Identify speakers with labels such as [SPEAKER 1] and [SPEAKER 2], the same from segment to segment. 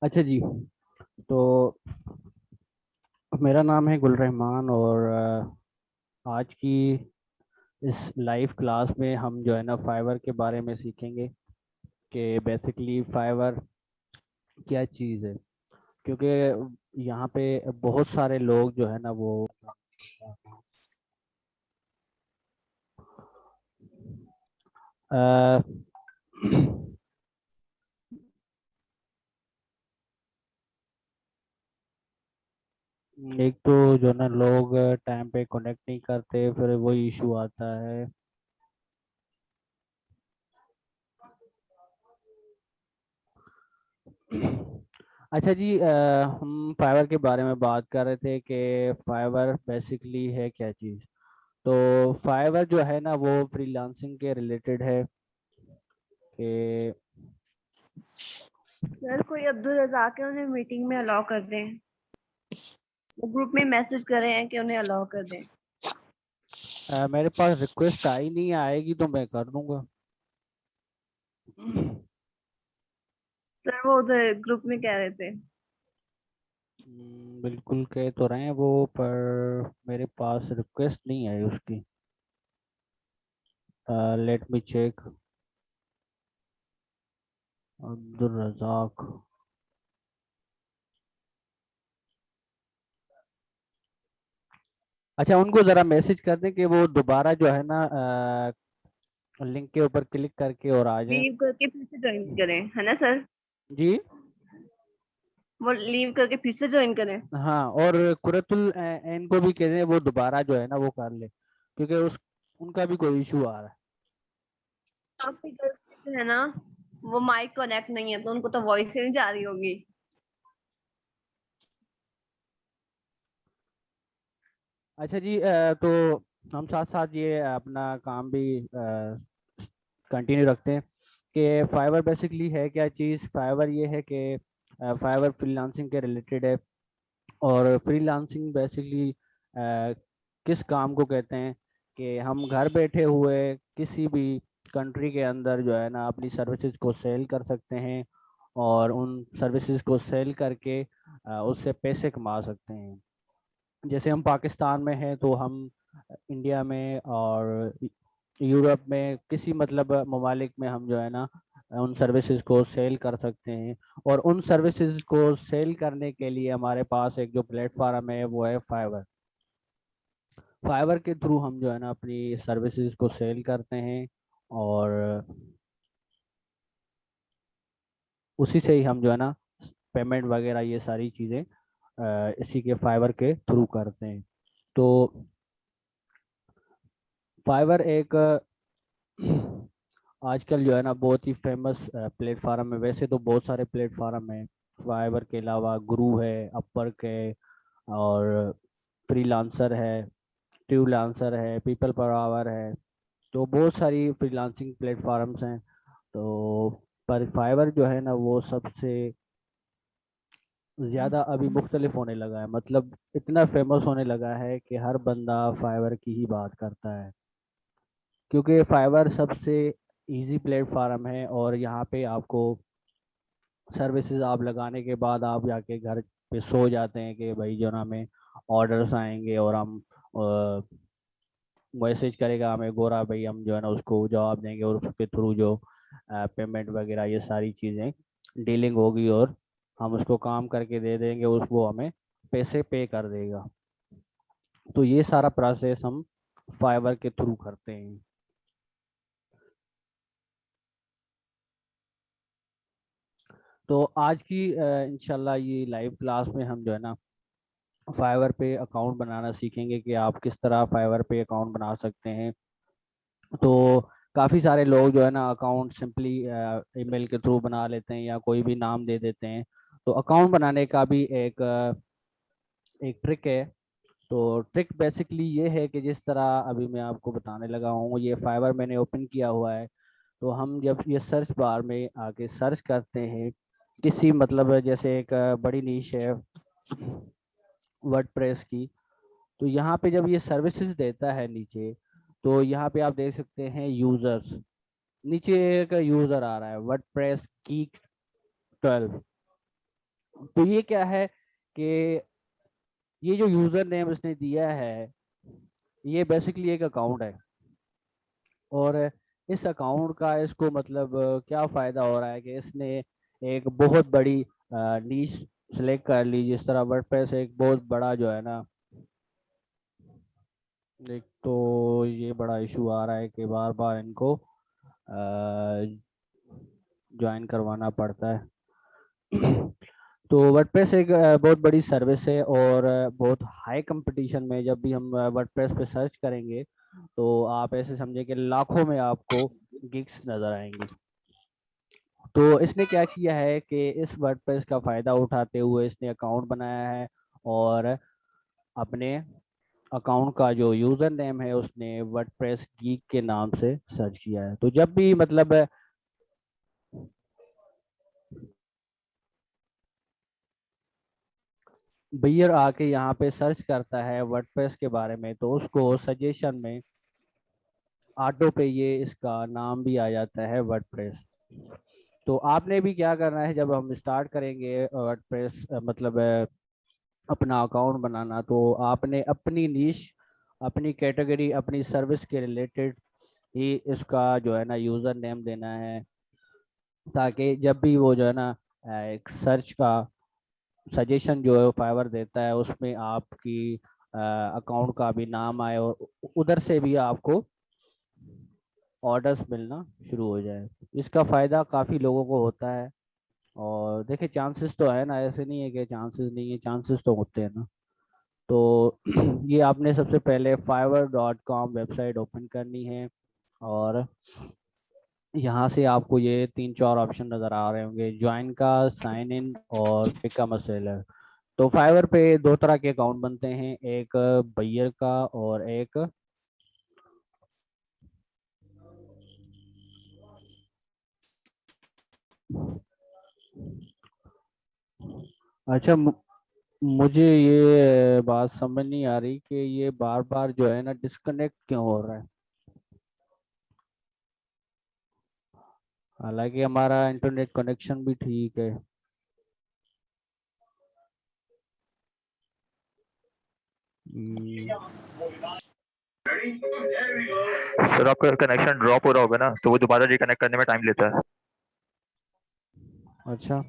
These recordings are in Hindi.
[SPEAKER 1] अच्छा जी। तो मेरा नाम है गुल रहमान और आज की इस लाइव क्लास में हम जो है ना फाइवर के बारे में सीखेंगे कि बेसिकली फाइवर क्या चीज़ है। क्योंकि यहाँ पे बहुत सारे लोग जो है ना वो अ, एक तो जो है ना लोग टाइम पे कनेक्ट नहीं करते, फिर वो इशू आता है। अच्छा जी, हम फाइवर के बारे में बात कर रहे थे कि फाइवर बेसिकली है क्या चीज़। तो फाइवर जो है ना वो फ्रीलांसिंग के रिलेटेड है कि
[SPEAKER 2] सर कोई अब्दुल रजाक है, उन्हें मीटिंग में अलाउ कर दें। वो ग्रुप में मैसेज कर रहे हैं कि उन्हें अलाउ कर दें।
[SPEAKER 1] मेरे पास रिक्वेस्ट आई नहीं, आएगी तो मैं कर दूंगा।
[SPEAKER 2] सर वो उधर ग्रुप में कह रहे थे।
[SPEAKER 1] बिल्कुल कह तो रहे हैं वो, पर मेरे पास रिक्वेस्ट नहीं आई उसकी। Let me check. Abdul Razak. अच्छा, उनको ज़रा मैसेज कर दें कि वो दोबारा जो है ना लिंक के ऊपर क्लिक करके और आ जाए।
[SPEAKER 2] लीव करके फिर से ज्वाइन करें, है ना सर?
[SPEAKER 1] जी।
[SPEAKER 2] वो लीव करके फिर से ज्वाइन करें।
[SPEAKER 1] हाँ, और कुरतुल एन को भी कह दें वो दोबारा जो है ना वो कर ले, क्योंकि उस उनका भी कोई इशू आ रहा है।
[SPEAKER 2] आपकी गर्ल जो है ना, वो माइक कनेक्ट नहीं है तो उनको तो वॉइस ही नहीं जा रही होगी।
[SPEAKER 1] अच्छा जी, तो हम साथ साथ ये अपना काम भी कंटिन्यू रखते हैं कि फाइवर बेसिकली है क्या चीज़। फाइवर ये है कि फाइवर फ्रीलांसिंग के रिलेटेड है। और फ्रीलांसिंग बेसिकली किस काम को कहते हैं कि हम घर बैठे हुए किसी भी कंट्री के अंदर जो है ना अपनी सर्विसेज को सेल कर सकते हैं, और उन सर्विसेज को सेल करके उससे पैसे कमा सकते हैं। जैसे हम पाकिस्तान में हैं तो हम इंडिया में और यूरोप में किसी मतलब ममालिक में हम जो है ना उन सर्विसेज को सेल कर सकते हैं। और उन सर्विसेज को सेल करने के लिए हमारे पास एक जो प्लेटफॉर्म है वो है फाइवर। फाइवर के थ्रू हम जो है ना अपनी सर्विसेज को सेल करते हैं, और उसी से ही हम जो है ना पेमेंट वगैरह ये सारी चीज़ें इसी के फाइवर के थ्रू करते हैं। तो फाइवर एक आजकल जो है ना बहुत ही फेमस प्लेटफार्म है। वैसे तो बहुत सारे प्लेटफार्म है फाइवर के अलावा, गुरु है, अपवर्क है, और फ्रीलांसर है, ट्यूलांसर है, पीपल पर आवर है। तो बहुत सारी फ्रीलांसिंग प्लेटफॉर्म्स हैं। तो पर फाइवर जो है ना वो सबसे ज़्यादा अभी मुख्तलिफ होने लगा है, मतलब इतना फेमस होने लगा है कि हर बंदा फाइवर की ही बात करता है। क्योंकि फाइवर सबसे इजी प्लेटफॉर्म है, और यहाँ पे आपको सर्विसेज आप लगाने के बाद आप जाके घर पे सो जाते हैं कि भाई जो ना हमें ऑर्डर्स आएंगे, और हम मैसेज करेगा हमें गोरा भाई, हम जो है ना उसको जवाब देंगे, और उसके थ्रू जो पेमेंट वगैरह ये सारी चीज़ें डीलिंग होगी, और हम उसको काम करके दे देंगे, उस वो हमें पैसे पे कर देगा। तो ये सारा प्रोसेस हम फाइवर के थ्रू करते हैं। तो आज की इंशाल्लाह ये लाइव क्लास में हम जो है ना फाइवर पे अकाउंट बनाना सीखेंगे कि आप किस तरह फाइवर पे अकाउंट बना सकते हैं। तो काफ़ी सारे लोग जो है ना अकाउंट सिंपली ईमेल के थ्रू बना लेते हैं या कोई भी नाम दे देते हैं। तो अकाउंट बनाने का भी एक ट्रिक है। तो ट्रिक बेसिकली ये है कि जिस तरह अभी मैं आपको बताने लगा हूँ, ये फाइवर मैंने ओपन किया हुआ है। तो हम जब ये सर्च बार में आके सर्च करते हैं किसी मतलब जैसे एक बड़ी नीश है वर्डप्रेस की, तो यहाँ पे जब ये सर्विसेज देता है नीचे, तो यहाँ पे आप देख सकते हैं यूजर्स। नीचे एक यूजर आ रहा है वर्डप्रेस गीक 12। तो ये क्या है कि ये जो यूजर नेम इसने दिया है ये बेसिकली एक अकाउंट है, और इस अकाउंट का इसको मतलब क्या फायदा हो रहा है कि इसने एक बहुत बड़ी नीश सिलेक्ट कर ली। जिस तरह वर्डप्रेस एक बहुत बड़ा जो है ना, एक तो ये बड़ा इशू आ रहा है कि बार बार इनको ज्वाइन करवाना पड़ता है। तो वर्डप्रेस एक बहुत बड़ी सर्विस है, और बहुत हाई कंपटीशन में जब भी हम वर्डप्रेस पे सर्च करेंगे तो आप ऐसे समझे कि लाखों में आपको गिग्स नजर आएंगी। तो इसने क्या किया है कि इस वर्डप्रेस का फायदा उठाते हुए इसने अकाउंट बनाया है, और अपने अकाउंट का जो यूजर नेम है उसने वर्डप्रेस गीक के नाम से सर्च किया है। तो जब भी मतलब बियर आके यहाँ पे सर्च करता है वर्डप्रेस के बारे में तो उसको सजेशन में ऑटो पे ये इसका नाम भी आ जाता है वर्डप्रेस। तो आपने भी क्या करना है, जब हम स्टार्ट करेंगे वर्डप्रेस मतलब अपना अकाउंट बनाना, तो आपने अपनी नीश, अपनी कैटेगरी, अपनी सर्विस के रिलेटेड ही इसका जो है ना यूजर नेम देना है, ताकि जब भी वो जो है ना एक सर्च का सजेशन जो है फाइवर देता है उसमें आपकी अकाउंट का भी नाम आए, और उधर से भी आपको ऑर्डर्स मिलना शुरू हो जाए। इसका फायदा काफी लोगों को होता है। और देखिए चांसेस तो है ना, ऐसे नहीं है कि चांसेस नहीं है, चांसेस तो होते हैं ना। तो ये आपने सबसे पहले fiverr.com वेबसाइट ओपन करनी है, और यहाँ से आपको ये 3-4 ऑप्शन नज़र आ रहे होंगे, ज्वाइन का, साइन इन और बिकम अ सेलर। तो फाइवर पे दो तरह के अकाउंट बनते हैं, एक बइयर का और एक अच्छा मुझे ये बात समझ नहीं आ रही कि ये बार बार जो है ना डिस्कनेक्ट क्यों हो रहा है। हालांकि हमारा इंटरनेट कनेक्शन भी ठीक है। हम्म,
[SPEAKER 3] सर आपका कनेक्शन ड्रॉप हो रहा होगा ना, तो वो दोबारा रिकनेक्ट करने में टाइम लेता है।
[SPEAKER 1] अच्छा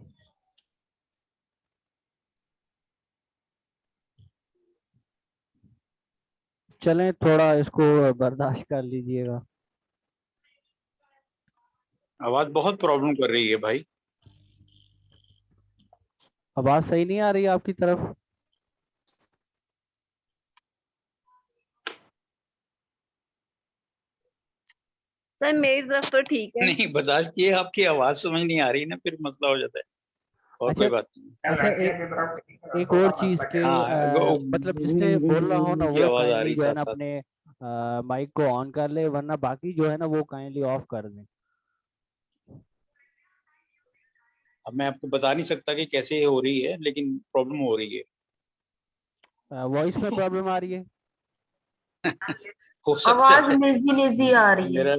[SPEAKER 1] चलें, थोड़ा इसको बर्दाश्त कर लीजिएगा।
[SPEAKER 4] आवाज बहुत प्रॉब्लम कर रही है भाई।
[SPEAKER 1] आवाज सही नहीं आ रही है आपकी तरफ?
[SPEAKER 2] सर मेरी तरफ तो ठीक है।
[SPEAKER 4] नहीं बर्दाश्त किए, आपकी आवाज समझ नहीं आ रही ना, फिर मसला हो जाता है। और
[SPEAKER 1] अच्छा
[SPEAKER 4] कोई बात नहीं।
[SPEAKER 1] अच्छा एक और चीज के
[SPEAKER 4] हाँ
[SPEAKER 1] मतलब जिसने बोलना हो ना
[SPEAKER 4] की
[SPEAKER 1] वो
[SPEAKER 4] आवाज आ
[SPEAKER 1] काइंडली
[SPEAKER 4] रही
[SPEAKER 1] जो है
[SPEAKER 4] साथ
[SPEAKER 1] ना
[SPEAKER 4] साथ।
[SPEAKER 1] अपने माइक को ऑन कर ले, वरना बाकी जो है ना वो काइंडली ऑफ कर दें।
[SPEAKER 4] अब मैं आपको बता नहीं सकता कि कैसे हो रही है, लेकिन प्रॉब्लम हो रही है।
[SPEAKER 1] वॉइस में प्रॉब्लम आ रही है?
[SPEAKER 4] हो सकता
[SPEAKER 5] आवाज
[SPEAKER 4] है।
[SPEAKER 5] लेजी लेजी आ रही है।
[SPEAKER 4] मेरा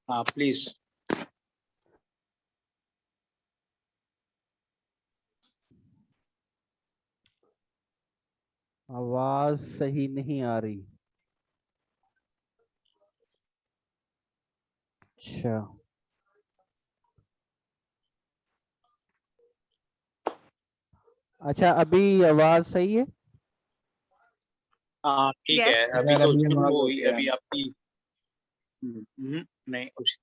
[SPEAKER 4] हाँ प्लीज।
[SPEAKER 1] आवाज सही नहीं आ रही। अच्छा अच्छा अभी आवाज सही है?
[SPEAKER 4] हाँ ठीक है,
[SPEAKER 2] यस।
[SPEAKER 4] अभी
[SPEAKER 5] सर
[SPEAKER 4] तो
[SPEAKER 5] अभी
[SPEAKER 4] शुरू
[SPEAKER 5] आवाज
[SPEAKER 4] हो हुई
[SPEAKER 5] ओके है।
[SPEAKER 4] अभी आपकी। नहीं उस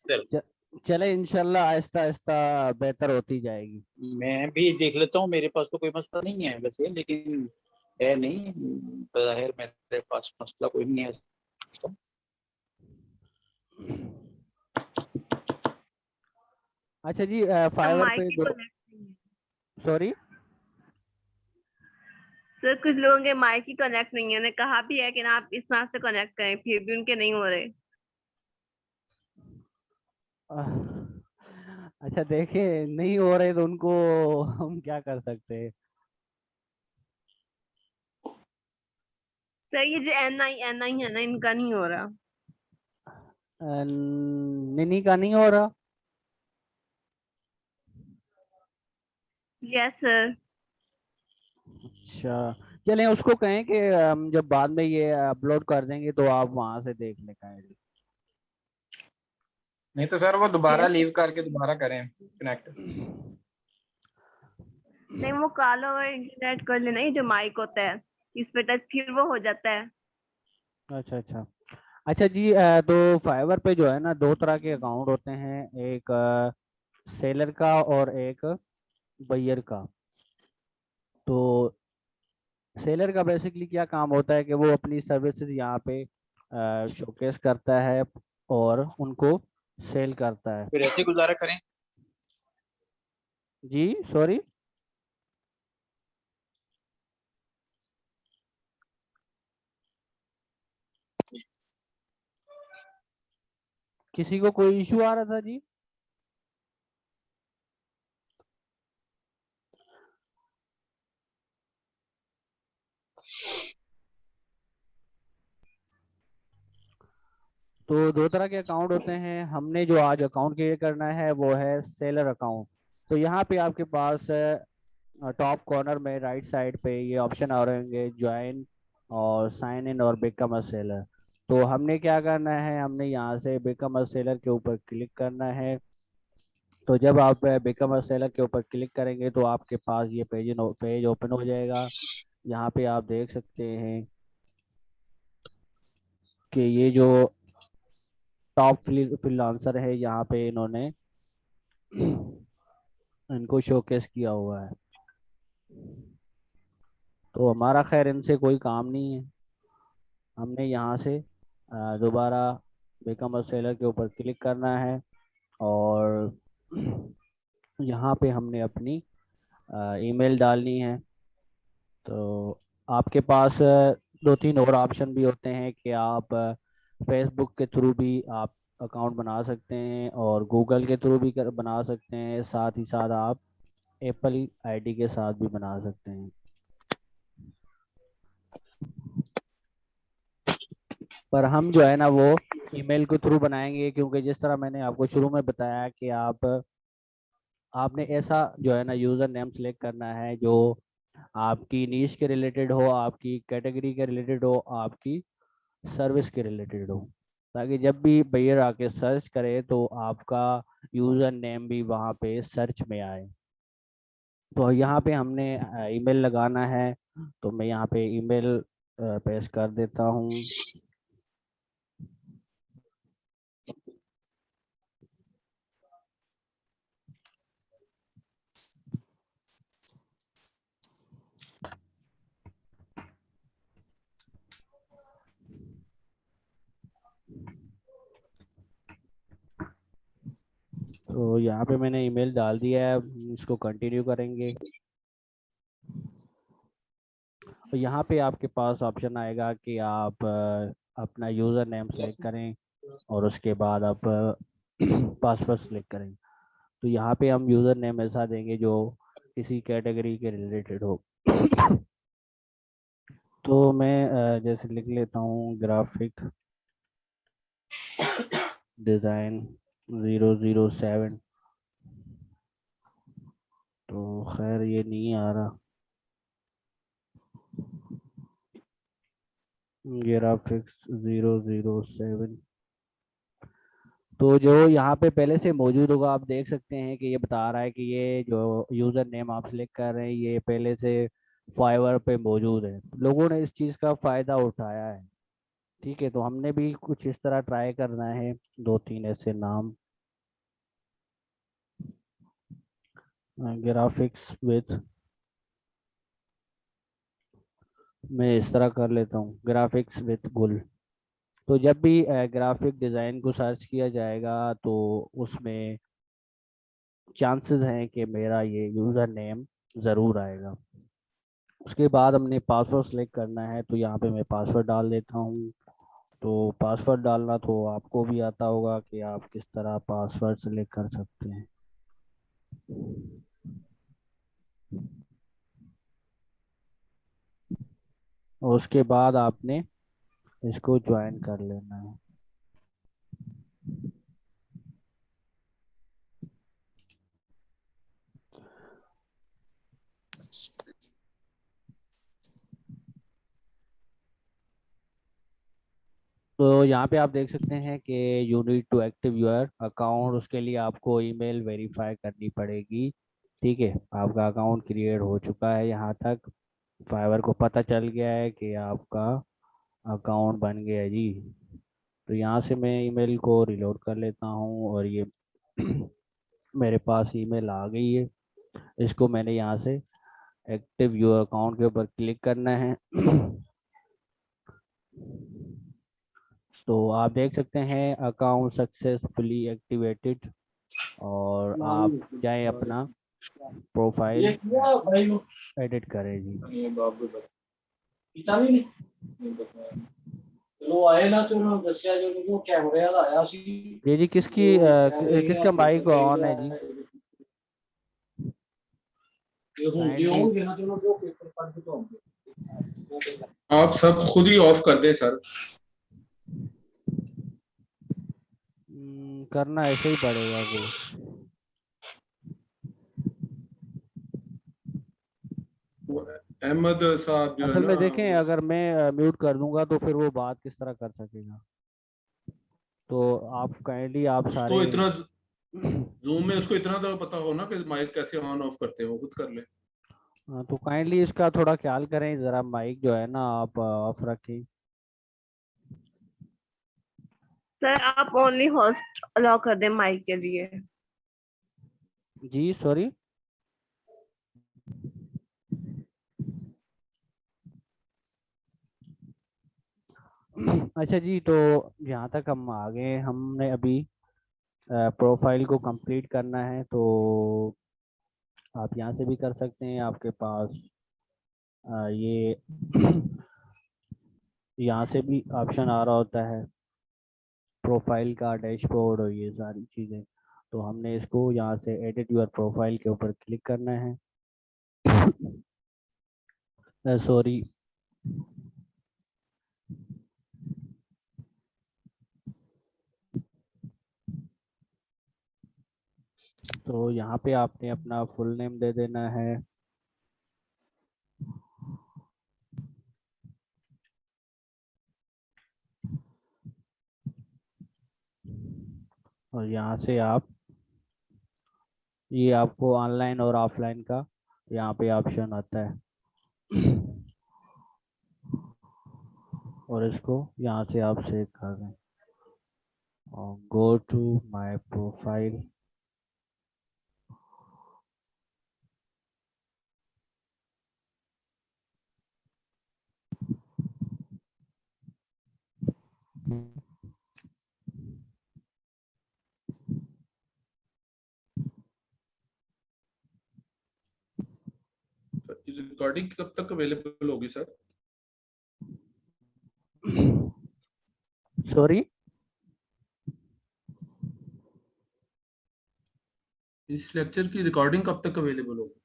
[SPEAKER 4] चल,
[SPEAKER 1] च, चले इंशाल्लाह आहिस्ता आहिस्ता बेहतर होती जाएगी।
[SPEAKER 4] मैं भी देख लेता हूँ, मेरे पास तो कोई मसला नहीं है वैसे, लेकिन है नहीं, जाहिर मेरे पास मसला कोई नहीं है।
[SPEAKER 1] अच्छा जी
[SPEAKER 2] सर
[SPEAKER 1] फाइवर
[SPEAKER 2] माइक
[SPEAKER 1] पे
[SPEAKER 2] ही
[SPEAKER 1] दो,
[SPEAKER 2] कनेक्ट नहीं है।
[SPEAKER 1] सॉरी।
[SPEAKER 2] सर कुछ लोगों के माइक ही कनेक्ट नहीं है, उन्हें कहा भी है कि ना आप इस तरह से कनेक्ट करें, फिर भी उनके नहीं हो रहे।
[SPEAKER 1] अच्छा देखिए नहीं हो रहे तो उनको हम क्या कर सकते हैं।
[SPEAKER 2] सर ये जो एन आई है ना, इनका नहीं हो रहा।
[SPEAKER 1] निनी का नहीं हो रहा?
[SPEAKER 2] Yes sir.
[SPEAKER 1] अच्छा, चलें उसको कहें कि हम जब बाद में ये अपलोड कर देंगे तो आप वहां से देख लें काइंडली।
[SPEAKER 5] नहीं तो सर वो दोबारा
[SPEAKER 2] यस।
[SPEAKER 5] लीव करके दोबारा करें कनेक्ट।
[SPEAKER 2] नहीं, वो कॉल ओवर इंटरनेट कर लेना, ही जो माइक होता है इस पे टच फिर वो हो जाता है।
[SPEAKER 1] अच्छा अच्छा। अच्छा जी, तो फाइवर पे जो है ना दो तरह के अकाउंट होते हैं, एक सेलर का और एक बायर का। तो सेलर का बेसिकली क्या काम होता है कि वो अपनी सर्विसेज यहाँ पे शोकेस करता है और उनको सेल करता है।
[SPEAKER 4] फिर ऐसे गुजारा करें।
[SPEAKER 1] जी सॉरी। किसी को कोई इशू आ रहा था जी? तो दो तरह के अकाउंट होते हैं। हमने जो आज अकाउंट क्रिएट करना है वो है सेलर अकाउंट। तो यहाँ पे आपके पास टॉप कॉर्नर में राइट साइड पे ये ऑप्शन आ रहे होंगे, ज्वाइन और साइन इन और बिकम अ सेलर। तो हमने क्या करना है, हमने यहाँ से बिकम अ सेलर के ऊपर क्लिक करना है। तो जब आप बिकम अ सेलर के ऊपर क्लिक करेंगे तो आपके पास ये पेज ओपन हो जाएगा। यहाँ पे आप देख सकते हैं कि ये जो टॉप फ्रीलांसर है यहाँ पे इन्होंने इनको शोकेस किया हुआ है। तो हमारा खैर इनसे कोई काम नहीं है। हमने यहाँ से दोबारा बिकम अ सेलर के ऊपर क्लिक करना है और यहाँ पे हमने अपनी ईमेल डालनी है। तो आपके पास दो तीन और ऑप्शन भी होते हैं कि आप फेसबुक के थ्रू भी आप अकाउंट बना सकते हैं और गूगल के थ्रू भी बना सकते हैं, साथ ही साथ आप एप्पल आईडी के साथ भी बना सकते हैं। पर हम जो है ना वो ईमेल के थ्रू बनाएंगे, क्योंकि जिस तरह मैंने आपको शुरू में बताया कि आपने ऐसा जो है ना यूज़र नेम सेलेक्ट करना है जो आपकी नीश के रिलेटेड हो, आपकी कैटेगरी के रिलेटेड हो, आपकी सर्विस के रिलेटेड हो, ताकि जब भी बायर आके सर्च करे तो आपका यूज़र नेम भी वहाँ पे सर्च में आए। तो यहाँ पे हमने ईमेल लगाना है। तो मैं यहाँ पे ईमेल पेस्ट कर देता हूँ। तो यहाँ पे मैंने ईमेल डाल दिया है, इसको कंटिन्यू करेंगे। तो यहाँ पे आपके पास ऑप्शन आएगा कि आप अपना यूज़र नेम सेलेक्ट करें और उसके बाद आप पासवर्ड सेलेक्ट करें। तो यहाँ पे हम यूज़र नेम ऐसा देंगे जो किसी कैटेगरी के रिलेटेड हो। तो मैं जैसे लिख लेता हूँ ग्राफिक डिज़ाइन 007। तो खैर ये नहीं आ रहा, ग्राफिक्स 007। तो जो यहाँ पे पहले से मौजूद होगा आप देख सकते हैं कि ये बता रहा है कि ये जो यूज़र नेम आप सिलेक्ट कर रहे हैं ये पहले से फाइवर पे मौजूद है। लोगों ने इस चीज़ का फ़ायदा उठाया है। ठीक है, तो हमने भी कुछ इस तरह ट्राई करना है, दो तीन ऐसे नाम। ग्राफिक्स विथ, मैं इस तरह कर लेता हूँ ग्राफिक्स विथ गुल। तो जब भी ग्राफिक डिज़ाइन को सर्च किया जाएगा तो उसमें चांसेस हैं कि मेरा ये यूज़र नेम ज़रूर आएगा। उसके बाद हमने पासवर्ड सेलेक्ट करना है। तो यहाँ पे मैं पासवर्ड डाल देता हूँ। तो पासवर्ड डालना तो आपको भी आता होगा कि आप किस तरह पासवर्ड सेलेक्ट कर सकते हैं। और उसके बाद आपने इसको ज्वाइन कर लेना है। तो यहाँ पे आप देख सकते हैं कि you need to active your account, उसके लिए आपको ईमेल वेरीफाई करनी पड़ेगी। ठीक है, आपका अकाउंट क्रिएट हो चुका है। यहाँ तक फाइवर को पता चल गया है कि आपका अकाउंट बन गया है जी। तो यहाँ से मैं ईमेल को रिलोड कर लेता हूँ और ये मेरे पास ईमेल आ गई है। इसको मैंने यहाँ से एक्टिव योर अकाउंट के ऊपर क्लिक करना है। तो आप देख सकते हैं अकाउंट सक्सेसफुली एक्टिवेटेड, और आप जाएं अपना प्रोफाइल एडिट करें जी। ये जी किसका माइक ऑन है जी?
[SPEAKER 6] आप सब खुद ही ऑफ कर दे सर।
[SPEAKER 1] करना ऐसे ही पड़ेगा कुछ।
[SPEAKER 6] अहमद साहब जो है
[SPEAKER 1] असल
[SPEAKER 6] ना,
[SPEAKER 1] में देखें, अगर मैं म्यूट कर दूंगा तो फिर वो बात किस तरह कर सकेगा। तो आप काइंडली आप
[SPEAKER 6] उसको
[SPEAKER 1] सारे
[SPEAKER 6] इतना जूम में उसको इतना तो पता हो ना कि माइक कैसे ऑन ऑफ करते हैं, वो खुद कर ले।
[SPEAKER 1] हाँ, तो काइंडली इसका थोड़ा ख्याल करें ज़रा, माइक जो है ना आप ऑफ रखें।
[SPEAKER 2] सर आप ओनली होस्ट अलाउ कर दें माइक के लिए।
[SPEAKER 1] जी सॉरी। अच्छा जी, तो यहाँ तक हम आ गए। हमने अभी प्रोफाइल को कंप्लीट करना है, तो आप यहाँ से भी कर सकते हैं। आपके पास ये यहाँ से भी ऑप्शन आ रहा होता है प्रोफाइल का, डैशबोर्ड और ये सारी चीज़ें। तो हमने इसको यहाँ से एडिट योर प्रोफाइल के ऊपर क्लिक करना है। सॉरी, तो यहाँ पे आपने अपना फुल नेम दे देना है। और यहाँ से आप, ये आपको ऑनलाइन और ऑफलाइन का यहाँ पे ऑप्शन आता है, और इसको यहाँ से आप सेव कर दें और go to my profile.
[SPEAKER 6] Recording कब तक अवेलेबल होगी सर?
[SPEAKER 1] सॉरी,
[SPEAKER 6] इस लेक्चर की रिकॉर्डिंग कब तक अवेलेबल होगी?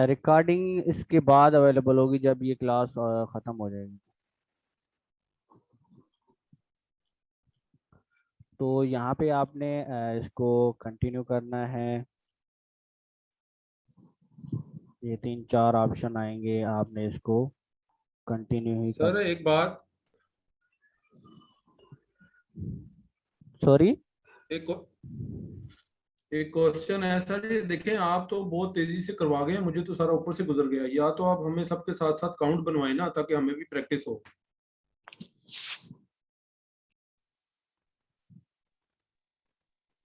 [SPEAKER 1] रिकॉर्डिंग इसके बाद अवेलेबल होगी जब ये क्लास ख़त्म हो जाएगी। तो यहाँ पे आपने इसको कंटिन्यू करना है। ये 3-4 ऑप्शन आएंगे, आपने इसको कंटिन्यू ही
[SPEAKER 6] सर
[SPEAKER 1] करना।
[SPEAKER 6] एक बात,
[SPEAKER 1] सॉरी,
[SPEAKER 6] एक एक क्वेश्चन है सर, ये देखें आप तो बहुत तेजी से करवा गए हैं, मुझे तो सारा ऊपर से गुजर गया। या तो आप हमें सबके साथ साथ काउंट बनवाए ना, ताकि हमें भी प्रैक्टिस हो।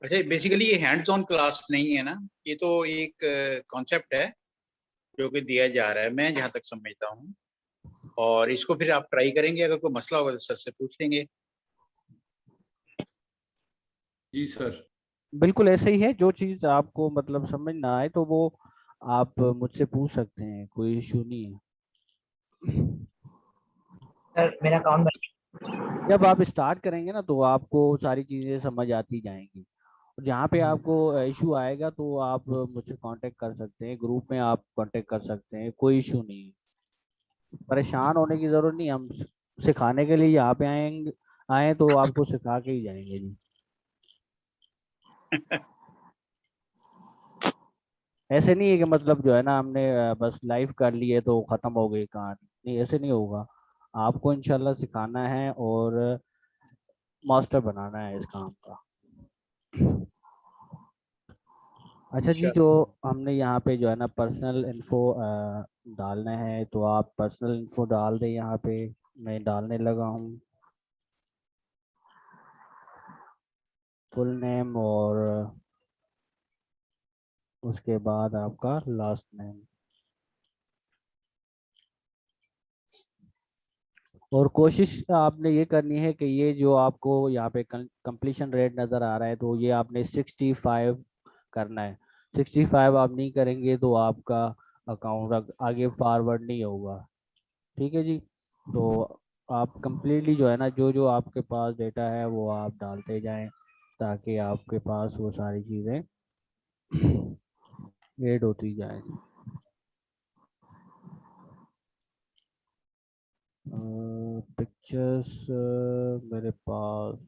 [SPEAKER 4] अच्छा, बेसिकली ये हैंड्स ऑन क्लास नहीं है ना, ये तो एक कॉन्सेप्ट है जो कि दिया जा रहा है, मैं जहाँ तक समझता हूँ। और इसको फिर आप ट्राई करेंगे, अगर कोई मसला होगा तो सर से पूछ लेंगे।
[SPEAKER 6] जी सर।
[SPEAKER 1] बिल्कुल ऐसे ही है। जो चीज़ आपको मतलब समझ ना आए तो वो आप मुझसे पूछ सकते हैं, कोई इशू नहीं है।
[SPEAKER 7] सर मेरा अकाउंट
[SPEAKER 1] जब आप स्टार्ट करेंगे ना तो आपको सारी चीज़ें समझ आती जाएंगी। और जहाँ पे आपको इशू आएगा तो आप मुझसे कांटेक्ट कर सकते हैं, ग्रुप में आप कांटेक्ट कर सकते हैं, कोई इशू नहीं है। परेशान होने की ज़रूरत नहीं, हम सिखाने के लिए यहाँ पे आए तो आपको सिखा के ही जाएंगे जी। ऐसे नहीं है कि मतलब जो है ना हमने बस लाइव कर लिए तो ख़त्म हो गई कहानी, नहीं ऐसे नहीं होगा। आपको इंशाल्लाह सिखाना है और मास्टर बनाना है इस काम का। अच्छा जी, जो हमने यहाँ पे जो है ना पर्सनल इन्फो डालना है, तो आप पर्सनल इन्फो डाल दें। यहाँ पे मैं डालने लगा हूँ फुल नेम और उसके बाद आपका लास्ट नेम। और कोशिश आपने ये करनी है कि ये जो आपको यहाँ पे कंप्लीशन रेट नज़र आ रहा है, तो ये आपने 65 करना है। 65 आप नहीं करेंगे तो आपका अकाउंट आगे फॉरवर्ड नहीं होगा। ठीक है जी। तो आप कंप्लीटली जो है ना, जो जो आपके पास डेटा है वो आप डालते जाएं, ताकि आपके पास वो सारी चीज़ें ऐड होती जाएं। पिक्चर्स मेरे पास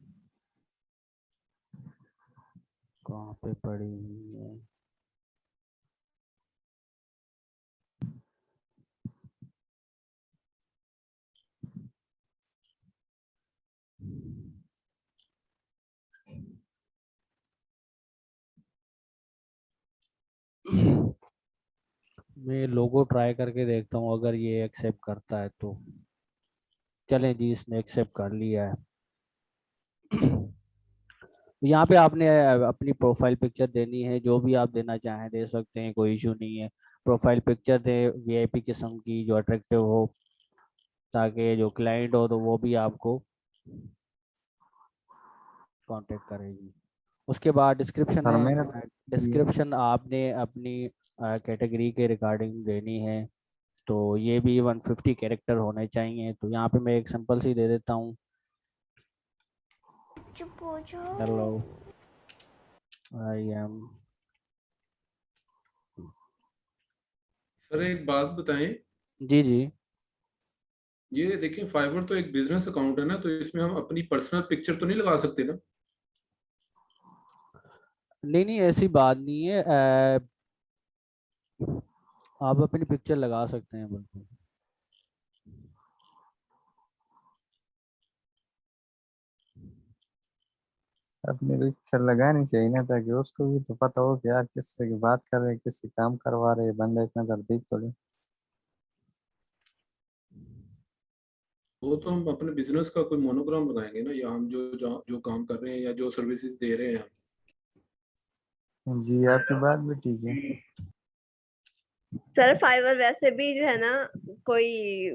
[SPEAKER 1] कहाँ पे पड़ी हुई है? मैं लोगो ट्राई करके देखता हूँ, अगर ये एक्सेप्ट करता है तो। चलें जी, इसने एक्सेप्ट कर लिया है। यहाँ पे आपने अपनी प्रोफाइल पिक्चर देनी है, जो भी आप देना चाहें दे सकते हैं, कोई इशू नहीं है। प्रोफाइल पिक्चर दे वीआईपी किस्म की, जो अट्रैक्टिव हो, ताकि जो क्लाइंट हो तो वो भी आपको कांटेक्ट करेगी। उसके बाद डिस्क्रिप्शन
[SPEAKER 7] सर मेरा
[SPEAKER 1] है। डिस्क्रिप्शन आपने अपनी कैटेगरी के रिगार्डिंग देनी है, तो ये भी 150 कैरेक्टर होने चाहिए। तो यहाँ पे मैं एक सिंपल सी दे देता हूँ। Hello, I am.
[SPEAKER 6] सर एक बात बताएं,
[SPEAKER 1] जी जी।
[SPEAKER 6] ये देखिए फाइवर तो एक बिजनेस अकाउंट है ना, तो इसमें हम अपनी पर्सनल पिक्चर तो नहीं लगा सकते ना?
[SPEAKER 1] नहीं नहीं, ऐसी बात नहीं है। आप अपनी पिक्चर लगा सकते हैं बिल्कुल।
[SPEAKER 7] अपनी पिक्चर लगानी चाहिए ना, ताकि उसको भी तो पता हो कि यार किससे की बात कर रहे हैं, किससे काम करवा रहे हैं, बंदा एक नजर देख तो ले।
[SPEAKER 6] वो तो हम अपने बिजनेस का कोई मोनोग्राम लगाएंगे ना, या हम जो काम कर रहे हैं या जो सर्विसेज दे रहे हैं।
[SPEAKER 7] जी आपकी बात भी ठीक है।
[SPEAKER 2] सर फाइवर वैसे भी जो है ना, कोई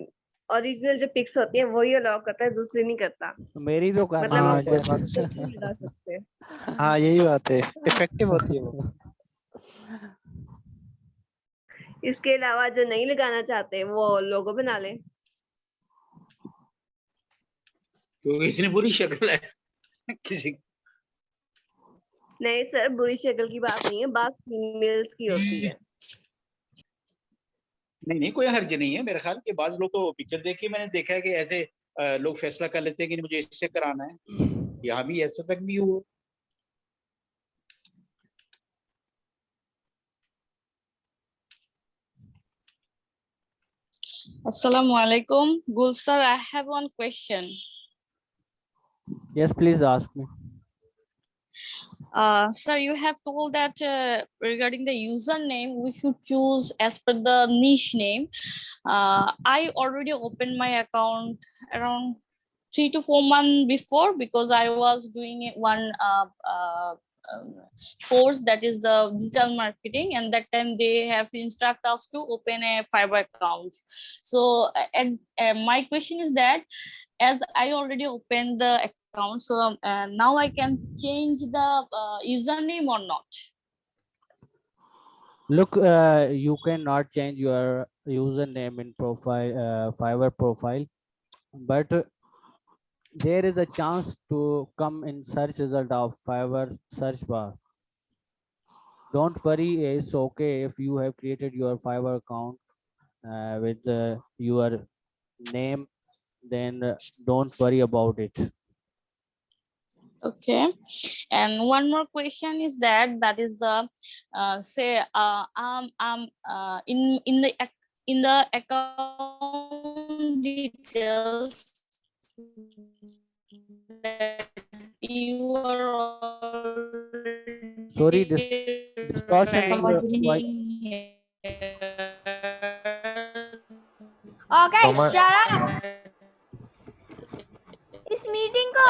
[SPEAKER 2] ओरिजिनल जो पिक्स होती है वही अलाउ करता है, दूसरी नहीं करता।
[SPEAKER 1] मेरी तो कर
[SPEAKER 2] मतलब
[SPEAKER 1] रही
[SPEAKER 8] हाँ
[SPEAKER 1] है
[SPEAKER 8] ये बात
[SPEAKER 2] दूसरे
[SPEAKER 8] तो
[SPEAKER 2] की नहीं लगा सकते।
[SPEAKER 8] हाँ यही बात है, इफेक्टिव होती है वो।
[SPEAKER 2] इसके अलावा जो नहीं लगाना चाहते वो लोगो बना ले।
[SPEAKER 4] क्योंकि इसने बुरी शक्ल है किसी।
[SPEAKER 2] नहीं सर, बुरी शक्ल की बात नहीं है, बात फीमेल्स की होती है।
[SPEAKER 4] नहीं नहीं, कोई हर्ज नहीं है मेरे ख्याल के। बाज लोग तो पिक्चर देख के मैंने देखा है कि ऐसे लोग फैसला कर लेते हैं कि मुझे इससे कराना है। यहाँ भी ऐसा तक भी हुआ।
[SPEAKER 9] Assalamu alaikum. Gul sir, I have one question.
[SPEAKER 1] Yes please ask me.
[SPEAKER 9] Sir, you have told that regarding the username, we should choose as per the niche name. I already opened my account around 3 to 4 months before, because I was doing one course, that is the digital marketing, and that time they have instruct us to open a Fiverr account. So and my question is that, as I already opened the account, so now I can change the username or not?
[SPEAKER 1] Look, you cannot change your username in profile, Fiverr profile, but there is a chance to come in search result of Fiverr search bar. Don't worry, it's okay if you have created your Fiverr account with your name, then don't worry about it.
[SPEAKER 9] Okay. And one more question is that is the say in the account some details that you are already
[SPEAKER 1] Sorry, distortion in your voice.
[SPEAKER 9] writing here.
[SPEAKER 2] Okay,
[SPEAKER 3] Someone-
[SPEAKER 2] shut up. इस मीटिंग को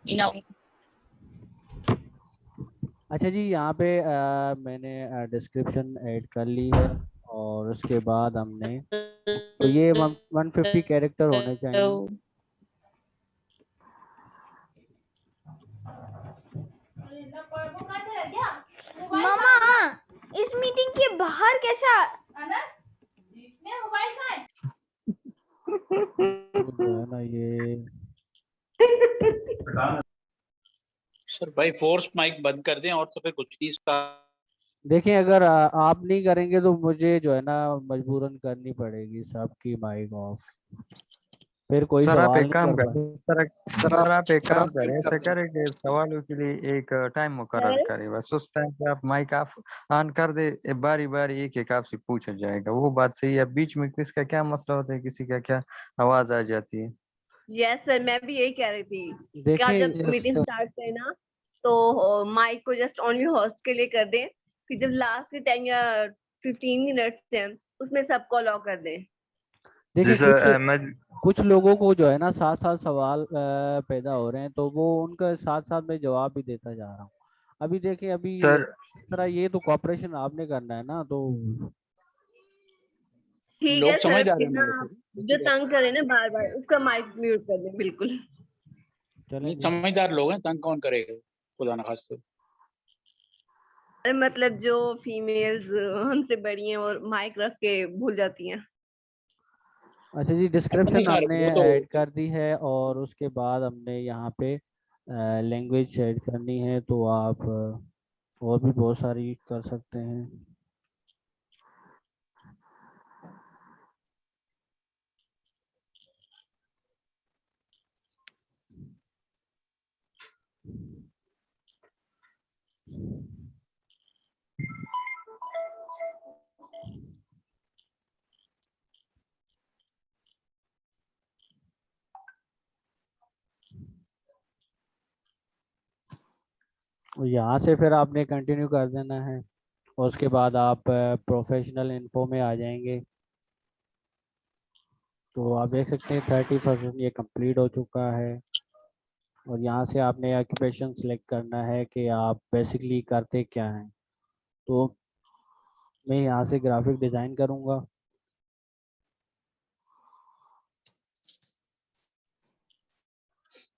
[SPEAKER 9] You know,
[SPEAKER 1] अच्छा जी, यहाँ पे मैंने डिस्क्रिप्शन ऐड कर ली है और उसके बाद हमने तो ये 150 कैरेक्टर होने चाहिए।
[SPEAKER 2] मामा इस मीटिंग के बाहर कैसा
[SPEAKER 1] जो है ना ये
[SPEAKER 4] सर भाई फोर्स माइक बंद कर दें और तो फिर कुछ नहीं इसका।
[SPEAKER 1] देखिए, अगर आप नहीं करेंगे तो मुझे जो है ना मजबूरन करनी पड़ेगी सबकी माइक ऑफ, फिर कोई
[SPEAKER 7] सर आप
[SPEAKER 1] सवाल
[SPEAKER 7] एक
[SPEAKER 1] नहीं
[SPEAKER 7] काम
[SPEAKER 1] कर
[SPEAKER 7] करें,
[SPEAKER 1] पाए।
[SPEAKER 7] सर आप एक काम करें, ऐसे करें कि सवालों के लिए एक टाइम मुकर्रर करें, बस उस टाइम पे आप माइक ऑफ ऑन कर दे, बारी बारी एक एक आपसे पूछा जाएगा। वो बात सही है। बीच में किसका क्या मसला होता है, किसी का क्या आवाज आ जाती है।
[SPEAKER 2] यस सर, मैं भी यही कह रही थी कि आप
[SPEAKER 1] देखिए,
[SPEAKER 2] जब मीटिंग स्टार्ट करें ना तो माइक को जस्ट ओनली होस्ट के लिए कर दें, फिर जब लास्ट के 10 या 15 मिनट्स हैं उसमें सबको अलाउ कर दें।
[SPEAKER 1] देखिए
[SPEAKER 3] जी सर, मैं
[SPEAKER 1] कुछ लोगों को जो है ना साथ साथ सवाल पैदा हो रहे हैं, तो वो उनका साथ साथ में जवाब भी देता जा रहा हूँ। अभी देखिए, अभी
[SPEAKER 3] सर
[SPEAKER 1] इस तरह ये तो कॉपरेशन आपने करना है ना, तो
[SPEAKER 2] ठीक
[SPEAKER 4] लोग
[SPEAKER 2] है सर,
[SPEAKER 4] समझ आ रहे
[SPEAKER 2] फिर
[SPEAKER 4] हैं
[SPEAKER 2] ना
[SPEAKER 4] मेरे को।
[SPEAKER 2] जो तंग करे ना बार बार उसका माइक म्यूट कर दें। बिल्कुल
[SPEAKER 1] चलें
[SPEAKER 4] नहीं,
[SPEAKER 1] जी।
[SPEAKER 4] समझदार लोग हैं, तंग कौन करेगा खुदा ना खास्ते।
[SPEAKER 2] अरे मतलब जो फीमेल्स हमसे बड़ी हैं और माइक रख के भूल जाती हैं।
[SPEAKER 1] अच्छा जी, डिस्क्रिप्शन
[SPEAKER 4] नहीं यार,
[SPEAKER 1] हमने
[SPEAKER 4] वो तो
[SPEAKER 1] ऐड कर दी है और उसके बाद हमने यहाँ पे लैंग्वेज ऐड करनी है, तो आप और भी बहुत सारी कर सकते हैं। यहाँ से फिर आपने कंटिन्यू कर देना है और उसके बाद आप प्रोफेशनल इन्फो में आ जाएंगे। तो आप देख सकते हैं 30% ये कंप्लीट हो चुका है और यहाँ से आपने ऑक्यूपेशन सेलेक्ट करना है कि आप बेसिकली करते क्या हैं। तो मैं यहाँ से ग्राफिक डिज़ाइन करूँगा।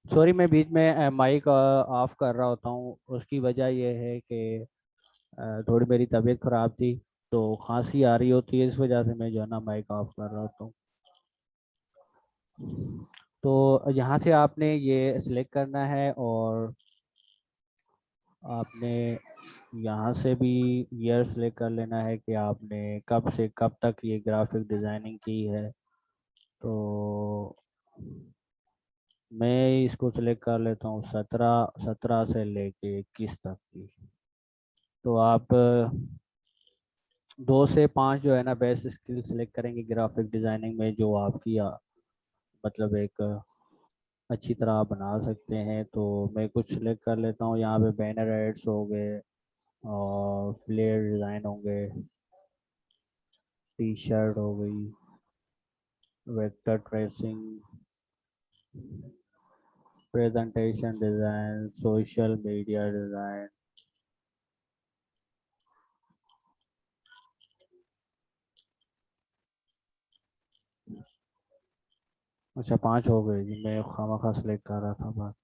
[SPEAKER 1] सॉरी, मैं बीच में माइक ऑफ कर रहा होता हूँ, उसकी वजह यह है कि थोड़ी मेरी तबीयत ख़राब थी तो खांसी आ रही होती है, इस वजह से मैं जो है ना माइक ऑफ कर रहा होता हूँ। तो यहाँ से आपने ये सिलेक्ट करना है और आपने यहाँ से भी ईयर सिलेक्ट कर लेना है कि आपने कब से कब तक ये ग्राफिक डिज़ाइनिंग की है। तो मैं इसको सिलेक्ट कर लेता हूँ 17 से लेके 21 तक की। तो आप 2 से 5 जो है ना बेस्ट स्किल सिलेक्ट करेंगे ग्राफिक डिज़ाइनिंग में, जो आपकी मतलब एक अच्छी तरह आप बना सकते हैं। तो मैं कुछ सिलेक्ट कर लेता हूँ। यहाँ पे बैनर एड्स हो गए और फ्लेयर डिज़ाइन होंगे, टी शर्ट हो गई, vector tracing, presentation design, social media design. अच्छा, 5 हो गए जी, मैं खामखा सेलेक्ट कर रहा था बात।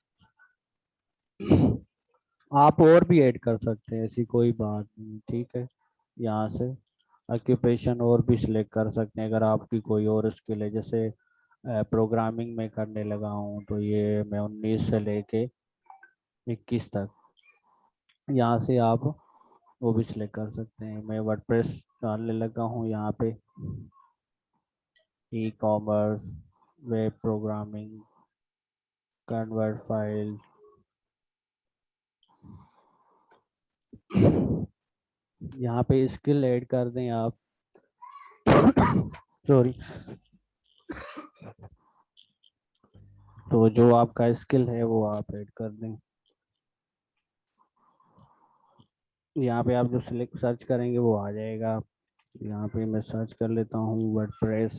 [SPEAKER 1] आप और भी ऐड कर सकते हैं, ऐसी कोई बात नहीं, ठीक है। यहाँ से ऑक्यूपेशन और भी सिलेक्ट कर सकते हैं अगर आपकी कोई और स्किल है। जैसे प्रोग्रामिंग में करने लगा हूँ तो ये मैं 19 से लेके 21 तक, यहाँ से आप वो भी सिलेक्ट कर सकते हैं। मैं वर्डप्रेस डालने लगा हूँ यहाँ पे, e commerce, web programming, convert file. यहाँ पे स्किल ऐड कर दें आप। सॉरी। तो जो आपका स्किल है वो आप ऐड कर दें। यहाँ पे आप जो सिलेक्ट सर्च करेंगे वो आ जाएगा। यहाँ पे मैं सर्च कर लेता हूँ वर्डप्रेस।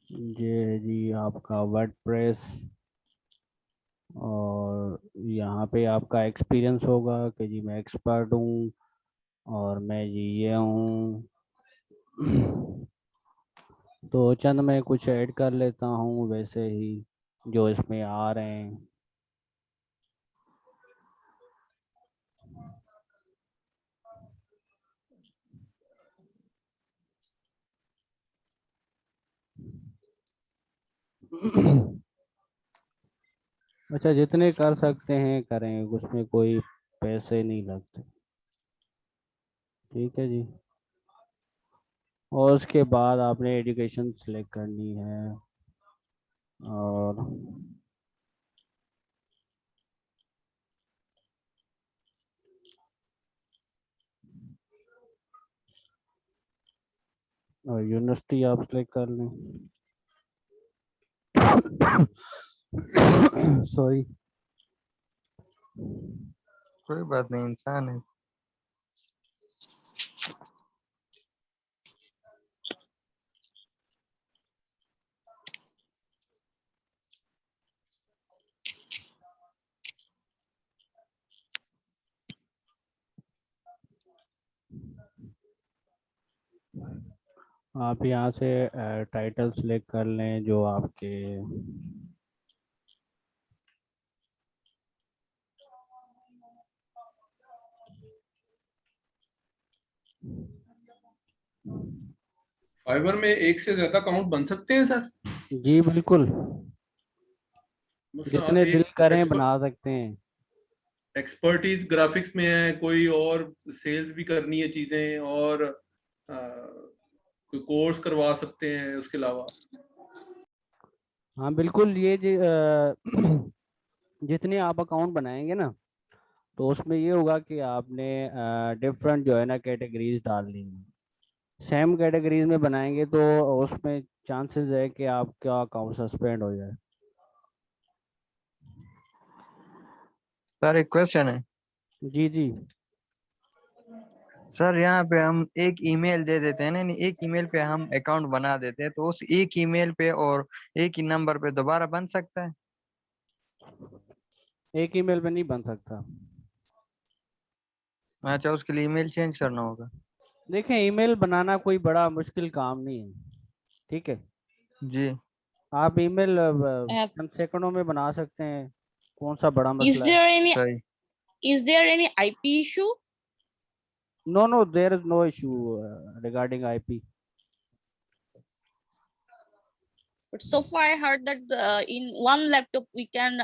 [SPEAKER 1] ये है जी आपका वर्डप्रेस, और यहाँ पे आपका एक्सपीरियंस होगा कि जी मैं एक्सपर्ट हूँ और मैं जी ये हूँ। तो चंद मैं कुछ ऐड कर लेता हूँ वैसे ही जो इसमें आ रहे हैं। अच्छा, जितने कर सकते हैं करें, उसमें कोई पैसे नहीं लगते। ठीक है जी। और उसके बाद आपने एजुकेशन सिलेक्ट करनी है, और यूनिवर्सिटी आप सिलेक्ट कर लें। सॉरी।
[SPEAKER 7] कोई बात नहीं, इंसान है।
[SPEAKER 1] आप यहाँ से टाइटल सिलेक्ट कर लें जो आपके
[SPEAKER 6] फाइवर में एक से ज्यादा अकाउंट बन सकते हैं सर?
[SPEAKER 1] जी बिल्कुल,
[SPEAKER 6] मतलब
[SPEAKER 1] जितने दिल
[SPEAKER 6] एक
[SPEAKER 1] करें बना सकते हैं।
[SPEAKER 6] एक्सपर्टीज ग्राफिक्स में है, कोई और सेल्स भी करनी है चीजें, और कोई कोर्स करवा सकते हैं उसके अलावा।
[SPEAKER 1] हाँ बिल्कुल, ये जितने आप अकाउंट बनाएंगे ना, तो उसमें ये होगा कि आपने डिफरेंट जो है ना कैटेगरीज डालनी है। सेम कैटेगरीज में बनाएंगे तो उसमें चांसेस है कि आपका अकाउंट सस्पेंड हो जाए।
[SPEAKER 7] सर एक क्वेश्चन है।
[SPEAKER 1] जी जी।
[SPEAKER 7] सर यहाँ पे हम एक ईमेल दे देते हैं ना, नहीं एक ईमेल पे हम अकाउंट बना देते हैं, तो उस एक ईमेल पे और एक ही नंबर पे दोबारा बन सकता है?
[SPEAKER 1] एक ईमेल पे नहीं बन सकता।
[SPEAKER 7] अच्छा, उसके लिए ईमेल चेंज करना होगा।
[SPEAKER 1] देखें, ईमेल बनाना कोई बड़ा मुश्किल काम नहीं है। ठीक है,
[SPEAKER 7] जी।
[SPEAKER 1] आप ईमेल
[SPEAKER 9] Uh,
[SPEAKER 1] चंद सेकंडों में बना सकते हैं। कौन सा बड़ा
[SPEAKER 9] is
[SPEAKER 1] मसला है?
[SPEAKER 9] there any
[SPEAKER 7] सही।
[SPEAKER 9] is there any IP issue?
[SPEAKER 1] No no, there is no issue regarding IP.
[SPEAKER 9] But so far I heard that in one laptop we can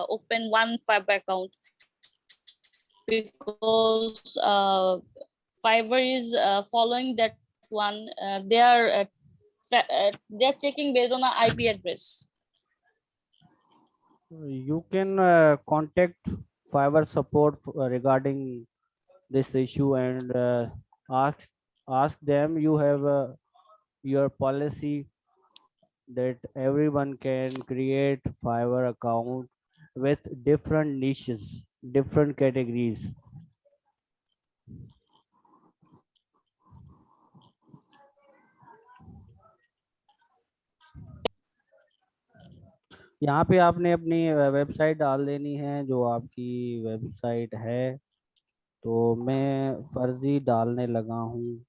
[SPEAKER 9] open one Fiverr account, because Fiverr is following that one. They are checking based on the IP address.
[SPEAKER 1] You can contact Fiverr support regarding this issue and ask them. You have your policy that everyone can create Fiverr account with different niches, different categories. यहाँ पे आपने अपनी वेबसाइट डाल देनी है जो आपकी वेबसाइट है। तो मैं फर्जी डालने लगा हूँ।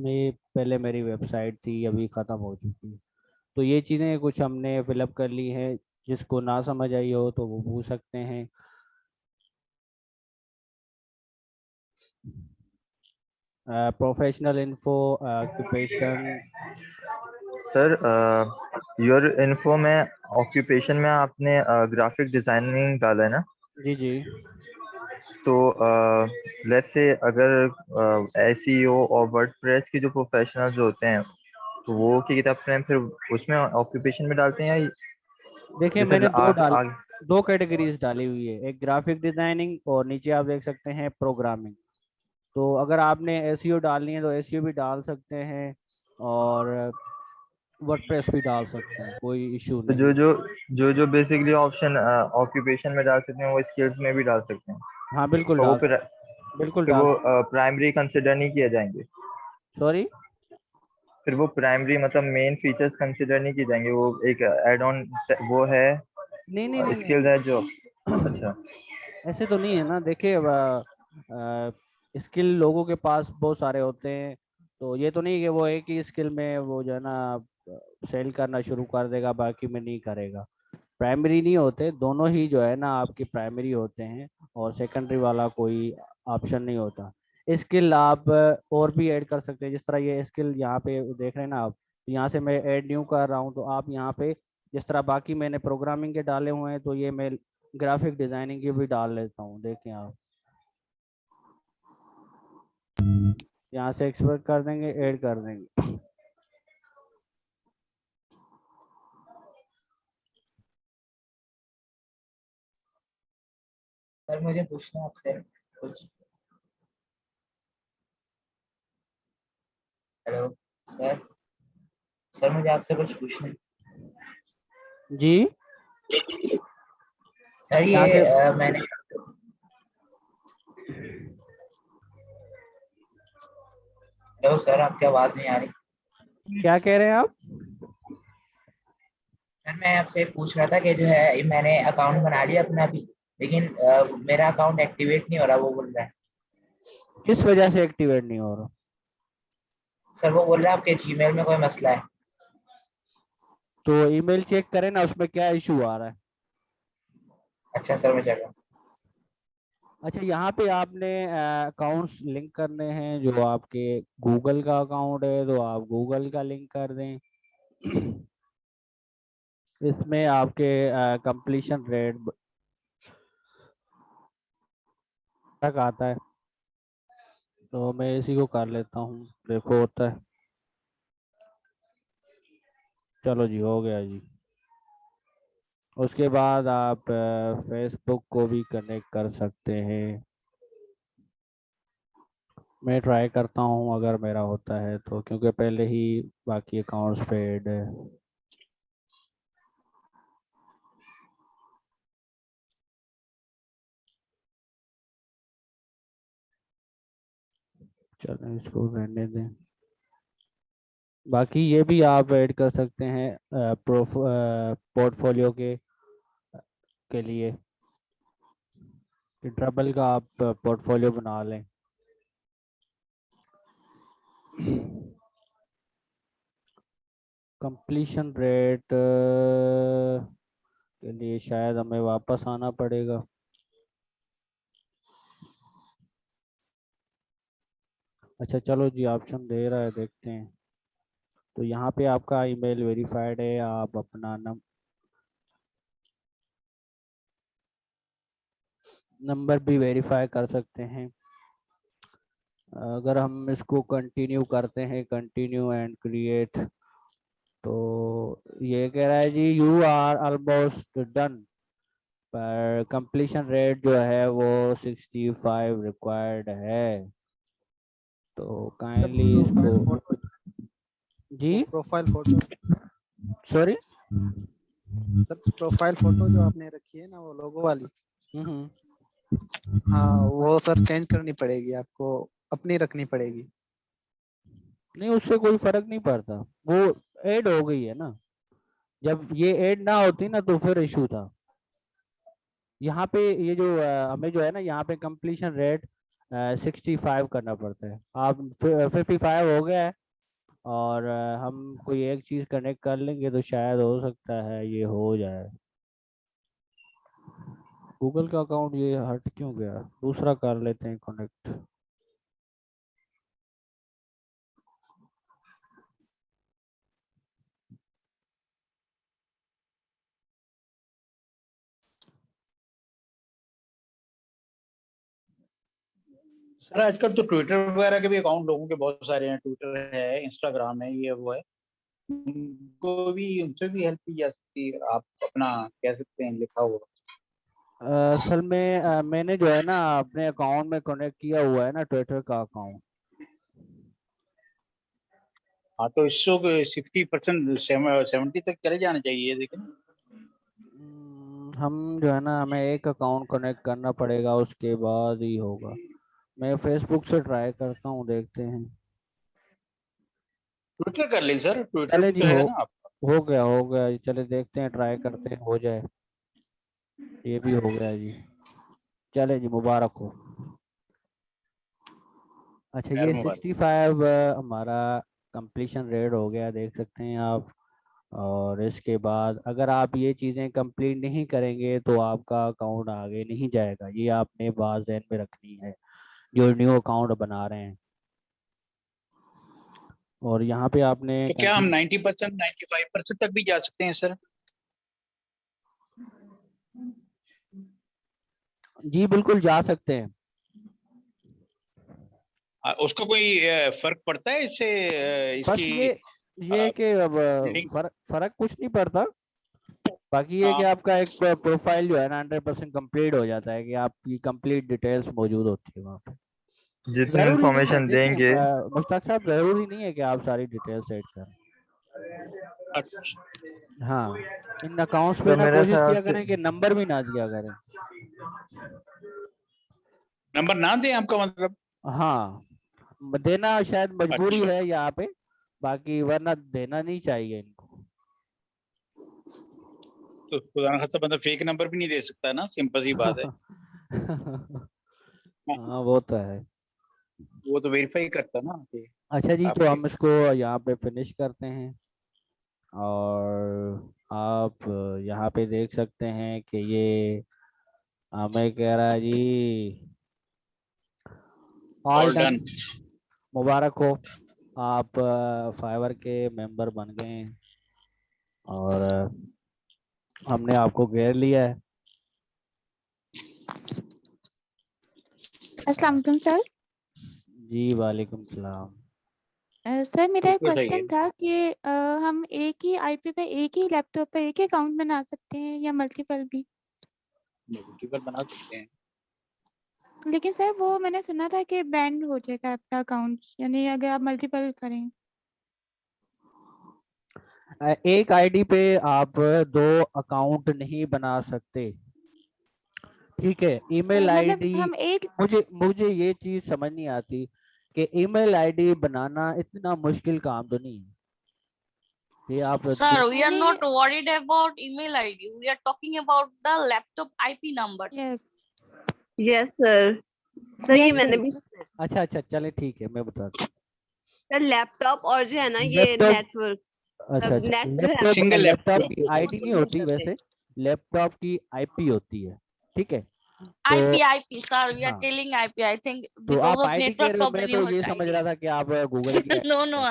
[SPEAKER 1] ये पहले मेरी वेबसाइट थी, अभी ख़त्म हो चुकी है। तो ये चीज़ें कुछ हमने फिलअप कर ली हैं। जिसको ना समझ आई हो तो वो पूछ सकते हैं। Professional info, occupation.
[SPEAKER 3] Sir your info में ऑक्यूपेशन में आपने ग्राफिक डिजाइनिंग डाला है ना?
[SPEAKER 1] जी जी।
[SPEAKER 3] तो लेट्स से अगर एसईओ और वर्डप्रेस के जो प्रोफेशनल्स होते हैं तो वो क्या कहते हैं अपने फिर उसमें ऑक्यूपेशन में डालते हैं या
[SPEAKER 1] देखिए
[SPEAKER 3] जैसे
[SPEAKER 1] मैंने
[SPEAKER 3] आगे
[SPEAKER 1] दो कैटेगरीज डाली हुई है, एक ग्राफिक डिजाइनिंग और नीचे आप देख सकते हैं प्रोग्रामिंग। तो अगर आपने एसईओ डालनी है तो एसईओ भी डाल सकते हैं और वर्डप्रेस भी डाल सकते हैं, कोई इशू
[SPEAKER 3] तो
[SPEAKER 1] नहीं।
[SPEAKER 3] जो बेसिकली ऑप्शन ऑक्यूपेशन में डाल सकते हैं वो स्किल्स में भी डाल सकते हैं।
[SPEAKER 1] हाँ बिल्कुल
[SPEAKER 3] तो वो
[SPEAKER 1] डाल बिल्कुल
[SPEAKER 3] फिर
[SPEAKER 1] डाल
[SPEAKER 3] वो प्राइमरी कंसिडर नहीं किए जाएंगे।
[SPEAKER 1] सॉरी।
[SPEAKER 3] फिर वो प्राइमरी मतलब मेन फीचर्स कंसिडर नहीं किए जाएंगे, वो एक एड ऑन वो है,
[SPEAKER 1] नहीं नहीं नहीं
[SPEAKER 3] स्किल है जो।
[SPEAKER 1] नहीं
[SPEAKER 3] अच्छा।
[SPEAKER 1] ऐसे तो नहीं है ना। देखिए स्किल लोगों के पास बहुत सारे होते हैं, तो ये तो नहीं कि वो एक ही स्किल में वो जो है ना सेल करना शुरू कर देगा बाकी में नहीं करेगा। प्राइमरी नहीं होते, दोनों ही जो है ना आपके प्राइमरी होते हैं और सेकेंडरी वाला कोई ऑप्शन नहीं होता। स्किल आप और भी ऐड कर सकते हैं, जिस तरह ये स्किल यहाँ पे देख रहे हैं ना आप, यहाँ से मैं ऐड न्यू कर रहा हूँ तो आप यहाँ पे जिस तरह बाकी मैंने प्रोग्रामिंग के डाले हुए हैं तो ये मैं ग्राफिक डिजाइनिंग की भी डाल लेता हूँ। देखें आप यहाँ से एक्सपोर्ट कर देंगे, ऐड कर देंगे।
[SPEAKER 10] सर मुझे पूछना है आपसे कुछ। Hello sir. सर मुझे आपसे कुछ पूछना है।
[SPEAKER 1] जी
[SPEAKER 10] सर
[SPEAKER 1] यहाँ से
[SPEAKER 10] ये मैंने हेलो सर, आपकी आवाज नहीं आ रही।
[SPEAKER 1] क्या कह रहे हैं आप?
[SPEAKER 10] सर मैं आपसे पूछ रहा था कि जो है मैंने अकाउंट बना लिया अपना भी, लेकिन मेरा अकाउंट एक्टिवेट नहीं हो रहा, वो बोल रहा है।
[SPEAKER 1] किस वजह से एक्टिवेट नहीं हो रहा?
[SPEAKER 10] सर वो बोल रहा है आपके जीमेल में कोई मसला है।
[SPEAKER 1] तो ईमेल चेक करें ना, उसमें क्या इशू आ रहा है।
[SPEAKER 10] अच्छा सर, मैं चल रहा हूँ।
[SPEAKER 1] अच्छा यहाँ पे आपने अकाउंट्स लिंक करने हैं, जो आपके गूगल का अकाउंट है तो आप गूगल का लिंक कर दें। इसमें आपके कंप्लीशन रेट तक आता है, तो मैं इसी को कर लेता हूँ, देखो होता है। चलो जी हो गया जी। उसके बाद आप फेसबुक को भी कनेक्ट कर सकते हैं। मैं ट्राई करता हूँ अगर मेरा होता है तो, क्योंकि पहले ही बाकी अकाउंट्स पे ऐड है। चलो इसको रहने दें। बाकी ये भी आप ऐड कर सकते हैं पोर्टफोलियो के लिए, कि ट्रबल का आप पोर्टफोलियो बना लें। कंप्लीशन रेट के लिए शायद हमें वापस आना पड़ेगा। अच्छा चलो जी, ऑप्शन दे रहा है, देखते हैं। तो यहाँ पे आपका ईमेल वेरीफाइड है, आप अपना नंबर भी वेरीफाई कर सकते हैं। अगर हम इसको कंटिन्यू करते हैं, कंटिन्यू एंड क्रिएट, तो ये कह रहा है जी यू आर ऑलमोस्ट डन, पर कंप्लीशन रेट जो है वो 65 रिक्वायर्ड है, तो
[SPEAKER 8] सर
[SPEAKER 1] काइंडली इसको।
[SPEAKER 8] प्रोफाइल फोटो,
[SPEAKER 1] जी
[SPEAKER 8] profile photo,
[SPEAKER 1] sorry.
[SPEAKER 8] Sir profile photo जो आपने रखी है ना, वो लोगो वाली, हाँ वो सर चेंज करनी पड़ेगी आपको, अपनी रखनी पड़ेगी।
[SPEAKER 1] नहीं उससे कोई फर्क नहीं पड़ता, वो ऐड हो गई है ना। जब ये ऐड ना होती ना तो फिर इशू था। यहाँ पे ये जो हमें जो है ना, यहाँ पे कंप्लीशन रेट 65 करना पड़ता है। आप 55 हो गया है, और हम कोई एक चीज कनेक्ट कर लेंगे तो शायद हो सकता है ये हो जाए। गूगल का अकाउंट ये हट क्यों गया, दूसरा कर लेते हैं कनेक्ट।
[SPEAKER 4] सर आजकल तो ट्विटर वगैरह के भी अकाउंट लोगों के बहुत सारे हैं, ट्विटर है, इंस्टाग्राम है, ये वो है, उनको भी, उनसे भी हेल्प की जा सकती है, आप अपना कह सकते हैं लिखा हुआ।
[SPEAKER 1] असल में मैंने जो है ना अपने अकाउंट में कनेक्ट किया हुआ है ना ट्विटर का अकाउंट।
[SPEAKER 4] हाँ तो इसको 60% 70 तक चले जाना चाहिए, देखें।
[SPEAKER 1] हम जो है ना हमें एक अकाउंट कनेक्ट करना पड़ेगा, उसके बाद ही होगा। मैं फेसबुक से ट्राई करता हूँ, देखते हैं।
[SPEAKER 4] ट्विटर कर लें सर, ट्विटर
[SPEAKER 1] चले
[SPEAKER 4] भी
[SPEAKER 1] जी,
[SPEAKER 4] तो है ना आप।
[SPEAKER 1] हो गया, चले देखते हैं, ट्राई करते हैं, हो जाए। ये भी हो गया जी। चले जी, मुबारक हो। अच्छा,
[SPEAKER 4] खैर
[SPEAKER 1] ये
[SPEAKER 4] मुबारक।
[SPEAKER 1] 65 हमारा कंप्लीशन रेट हो गया, देख सकते हैं आप। और इसके बाद अगर आप ये चीज़ें कंप्लीट नहीं करेंगे तो आपका अकाउंट आगे नहीं जाएगा। ये आपने बात ज़हन में रखनी है जो न्यू अकाउंट बना रहे हैं। और यहाँ पे आपने
[SPEAKER 4] तो क्या हम 90% 95% तक भी जा सकते हैं सर?
[SPEAKER 1] जी बिल्कुल जा सकते हैं।
[SPEAKER 4] उसका कोई फर्क पड़ता है इससे?
[SPEAKER 1] बस
[SPEAKER 4] इसकी
[SPEAKER 1] ये कि अब
[SPEAKER 4] लिंक।
[SPEAKER 1] फर्क कुछ नहीं पड़ता। बाकी ये कि आपका एक प्रोफाइल जो है ना 100% कंप्लीट हो जाता है, कि आपकी कंप्लीट डिटेल्स मौजूद होती है वहाँ पे।
[SPEAKER 3] जितनी
[SPEAKER 1] जरूरी नहीं है,
[SPEAKER 3] इंफॉर्मेशन
[SPEAKER 1] देखिए
[SPEAKER 3] देंगे।
[SPEAKER 1] मुश्ताक साहब, जरूरी नहीं है कि आप सारी डिटेल सेट करें। हाँ, इन अकाउंट्स पे
[SPEAKER 3] तो
[SPEAKER 1] ना
[SPEAKER 3] मेरे
[SPEAKER 1] कोशिश
[SPEAKER 3] ख्याल
[SPEAKER 1] किया
[SPEAKER 3] से
[SPEAKER 1] करें कि नंबर भी ना दिया करें।
[SPEAKER 4] नंबर ना दें आपका मतलब?
[SPEAKER 1] हाँ, देना शायद मजबूरी
[SPEAKER 4] अच्छा।
[SPEAKER 1] है यहाँ पे, बाकी वरना देना नहीं चाहिए इनको।
[SPEAKER 4] तो खुदा ना खास्ता बंदा फेक नंबर भी नहीं दे सकता ना, सिंपल सी बात है।
[SPEAKER 1] हाँ वो तो है।
[SPEAKER 4] वो तो वेरीफाई करता ना कि
[SPEAKER 1] अच्छा जी, तो
[SPEAKER 4] आपके।
[SPEAKER 1] हम इसको यहाँ पे फिनिश करते हैं। और आप यहाँ पे देख सकते हैं कि ये हमें कह रहा है जी ऑल
[SPEAKER 4] ऑल
[SPEAKER 1] डन,
[SPEAKER 4] डन।
[SPEAKER 1] मुबारक हो, आप फाइवर के मेंबर बन गए हैं। और हमने आपको घेर लिया है।
[SPEAKER 11] अस्सलाम वालेकुम सर।
[SPEAKER 1] जी वालेकुम सलाम।
[SPEAKER 11] सर मेरा एक
[SPEAKER 4] बिल्कुल सही है।
[SPEAKER 11] क्वेश्चन था कि हम एक ही आईपी पे एक ही लैपटॉप पे एक ही अकाउंट बना सकते हैं या मल्टीपल भी?
[SPEAKER 4] मल्टीपल बना सकते हैं।
[SPEAKER 11] लेकिन सर वो मैंने सुना था कि बैंड हो जाएगा आपका अकाउंट, यानी अगर आप मल्टीपल करें।
[SPEAKER 1] एक आईडी पे आप 2 अकाउंट नहीं बना सकते, ठीक है। ईमेल
[SPEAKER 11] मतलब
[SPEAKER 1] आईडी,
[SPEAKER 11] हम एक
[SPEAKER 1] मुझे ये चीज समझ नहीं आती कि ईमेल आईडी बनाना इतना मुश्किल काम तो नहीं है। ये आप
[SPEAKER 9] Sir, we are
[SPEAKER 11] नहीं
[SPEAKER 9] not worried about email ID. We are talking about the laptop IP number.
[SPEAKER 11] Yes
[SPEAKER 2] yes sir, sir ये मैंने भी
[SPEAKER 1] अच्छा चले ठीक है, मैं बताता हूँ।
[SPEAKER 2] सर लैपटॉप और जो है ना ये
[SPEAKER 1] लैपटॉप,
[SPEAKER 2] नेटवर्क,
[SPEAKER 1] अच्छा
[SPEAKER 2] नेट जो है
[SPEAKER 4] सिंगल
[SPEAKER 1] लैपटॉप
[SPEAKER 4] लैपटॉप।
[SPEAKER 1] की आईडी नहीं होती वैसे, लैपटॉप की आईपी होती है, ठीक है। तो
[SPEAKER 9] IP, sir. We are
[SPEAKER 1] हाँ,
[SPEAKER 9] telling IP. I think
[SPEAKER 1] तो
[SPEAKER 9] because
[SPEAKER 1] आप
[SPEAKER 9] of
[SPEAKER 1] आईडी कह
[SPEAKER 9] network
[SPEAKER 1] रहे हो, मैं
[SPEAKER 9] problem, you
[SPEAKER 1] तो
[SPEAKER 9] heard
[SPEAKER 1] ये समझ
[SPEAKER 9] ID.
[SPEAKER 1] रहा था कि आप गूगल की
[SPEAKER 9] No, no.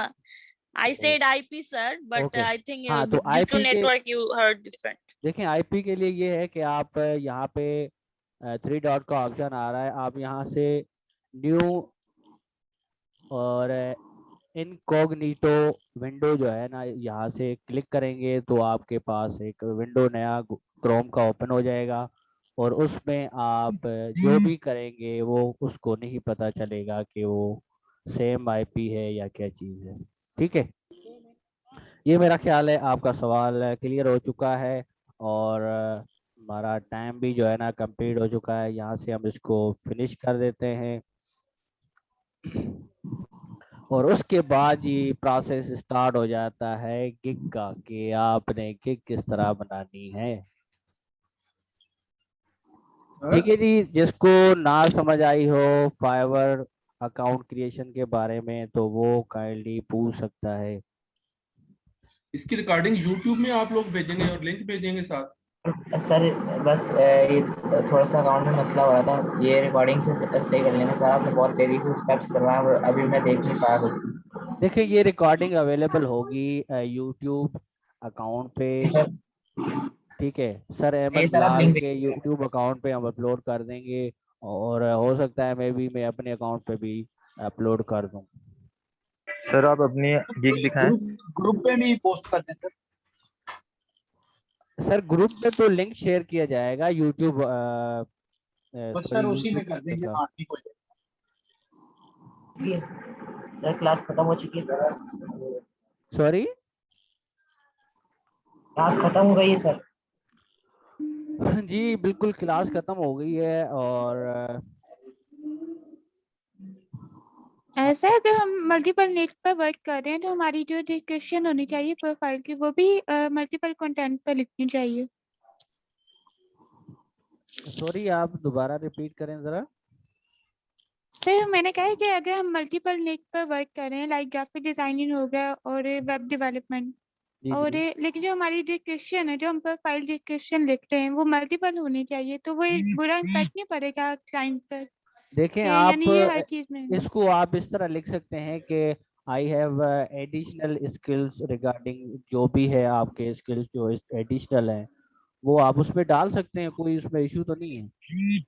[SPEAKER 1] ID।
[SPEAKER 9] I said IP, sir, but
[SPEAKER 1] okay,
[SPEAKER 9] I think
[SPEAKER 1] हाँ तो
[SPEAKER 9] due to
[SPEAKER 1] आईपी के,
[SPEAKER 9] network, you heard different.
[SPEAKER 1] देखें आईपी के लिए ये है कि आप यहाँ पे 3 डॉट का ऑप्शन आ रहा है, आप यहाँ से न्यू और इनकॉग्निटो विंडो जो है ना यहाँ से क्लिक करेंगे तो आपके पास एक विंडो नया क्रोम का ओपन हो जाएगा। और उसमें आप जो भी करेंगे वो उसको नहीं पता चलेगा कि वो सेम आईपी है या क्या चीज़ है, ठीक है। ये मेरा ख्याल है आपका सवाल क्लियर हो चुका है। और हमारा टाइम भी जो है ना कंप्लीट हो चुका है, यहाँ से हम इसको फिनिश कर देते हैं। और उसके बाद ये प्रोसेस स्टार्ट हो जाता है गिग का, कि आपने गिग किस तरह बनानी है, ठीक है जी। जिसको ना समझ आई हो फाइवर अकाउंट क्रिएशन के बारे में तो वो काइंडली पूछ सकता है।
[SPEAKER 6] इसकी रिकॉर्डिंग YouTube में आप लोग भेजेंगे और लिंक भेजेंगे साथ?
[SPEAKER 10] सर बस ये थोड़ा सा अकाउंट में मसला हो रहा था, ये रिकॉर्डिंग से सही कर लेंगे सर। आपने बहुत तेजी से स्टेप्स करवाए, वो अभी मैं देख नहीं पाया कुछ।
[SPEAKER 1] देखिए ये रिकॉर्डिंग अवेलेबल होगी यूट्यूब अकाउंट पे,
[SPEAKER 10] सर
[SPEAKER 1] ठीक है। सर
[SPEAKER 10] ये
[SPEAKER 1] अहमद
[SPEAKER 10] सर आप
[SPEAKER 1] बिलाल
[SPEAKER 10] लिंक
[SPEAKER 1] के यूट्यूब अकाउंट पे हम अपलोड कर देंगे। और हो सकता है मैं अपने अकाउंट पे भी अपलोड कर दूं।
[SPEAKER 3] सर आप अपनी गिग दिखाएं।
[SPEAKER 4] ग्रुप पे भी पोस्ट करते हैं
[SPEAKER 1] सर ग्रुप में तो लिंक शेयर किया जाएगा यूट्यूब
[SPEAKER 4] बस सर उसी में कर देंगे। हाँ ठीक हो जाएगा।
[SPEAKER 10] सर क्लास खत्म हो चुकी है।
[SPEAKER 1] सॉरी
[SPEAKER 10] क्लास खत्म हो गई है सर।
[SPEAKER 1] जी बिल्कुल क्लास खत्म हो गई है। और
[SPEAKER 11] ऐसा है कि हम मल्टीपल नीड्स पर वर्क कर रहे हैं तो हमारी जो डिस्क्रिप्शन होनी चाहिए प्रोफाइल की वो भी मल्टीपल कंटेंट पर लिखनी चाहिए।
[SPEAKER 1] सॉरी आप दोबारा रिपीट करें जरा।
[SPEAKER 11] सर मैंने कहा है कि अगर हम मल्टीपल नीड्स पर वर्क कर रहे हैं लाइक ग्राफिक डिजाइनिंग हो गया और वेब डेवलपमेंट
[SPEAKER 1] जी
[SPEAKER 11] और
[SPEAKER 1] जी
[SPEAKER 11] लेकिन जो हमारी डिस्क्रिप्शन है जो हम प्रोफाइल डिस्क्रिप्शन लिखते हैं वो मल्टीपल होनी चाहिए तो वो एक बुरा इम्पैक्ट नहीं पड़ेगा क्लाइंट पर।
[SPEAKER 1] देखें
[SPEAKER 11] कि
[SPEAKER 1] आप
[SPEAKER 11] यानी ये हर चीज में
[SPEAKER 1] इसको आप इस तरह लिख सकते हैं कि I have additional skills regarding जो भी है आपके स्किल्स जो एडिशनल हैं वो आप उसमें डाल सकते हैं, कोई उसमें इशू तो नहीं है।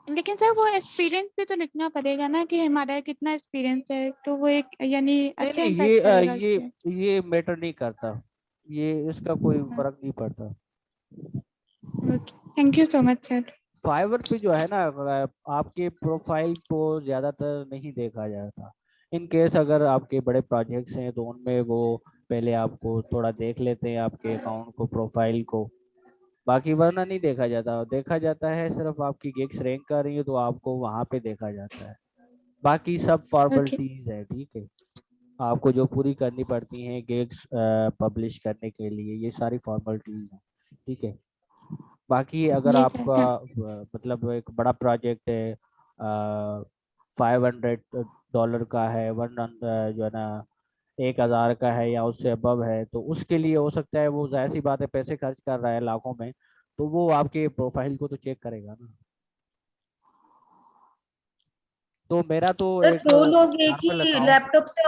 [SPEAKER 11] लेकिन सर वो एक्सपीरियंस भी तो लिखना पड़ेगा ना कि हमारा कितना एक्सपीरियंस है तो वो एक यानी
[SPEAKER 1] नहीं
[SPEAKER 11] अच्छा
[SPEAKER 1] नहीं
[SPEAKER 11] इम्पैक्ट करेगा
[SPEAKER 1] ये
[SPEAKER 11] इसमें।
[SPEAKER 1] ये मैटर नहीं करता, ये इसका कोई फर्क नहीं पड़ता।
[SPEAKER 11] Thank you so much sir.
[SPEAKER 1] Fiverr पे जो है ना आपके प्रोफाइल को ज्यादातर नहीं देखा जाता। इन केस अगर आपके बड़े प्रोजेक्ट्स हैं तो उनमें वो पहले आपको थोड़ा देख लेते हैं आपके अकाउंट को, प्रोफाइल को। बाकी वरना नहीं देखा जाता, देखा जाता है सिर्फ आपकी गिग्स रैंक कर रही है तो आपको वहां पे देखा जाता है। बाकी सब फॉर्मेलिटीज है, ठीक है। आपको जो पूरी करनी पड़ती हैं गिग्स पब्लिश करने के लिए, ये सारी फॉर्मेलिटीज हैं, ठीक है। बाकी अगर
[SPEAKER 11] जी
[SPEAKER 1] आपका
[SPEAKER 11] सर
[SPEAKER 1] मतलब एक बड़ा प्रोजेक्ट है $500 का है, जो है ना 1,000 का है या उससे अबव है, तो उसके लिए हो सकता है वो जाहिर सी बात है पैसे खर्च कर रहा है लाखों में, तो वो आपके प्रोफाइल को तो चेक करेगा ना। तो मेरा तो
[SPEAKER 12] सर
[SPEAKER 1] एक
[SPEAKER 12] दो लोग एक
[SPEAKER 1] नॉर्मल
[SPEAKER 12] ही
[SPEAKER 1] अकाउंट।
[SPEAKER 12] लैपटॉप से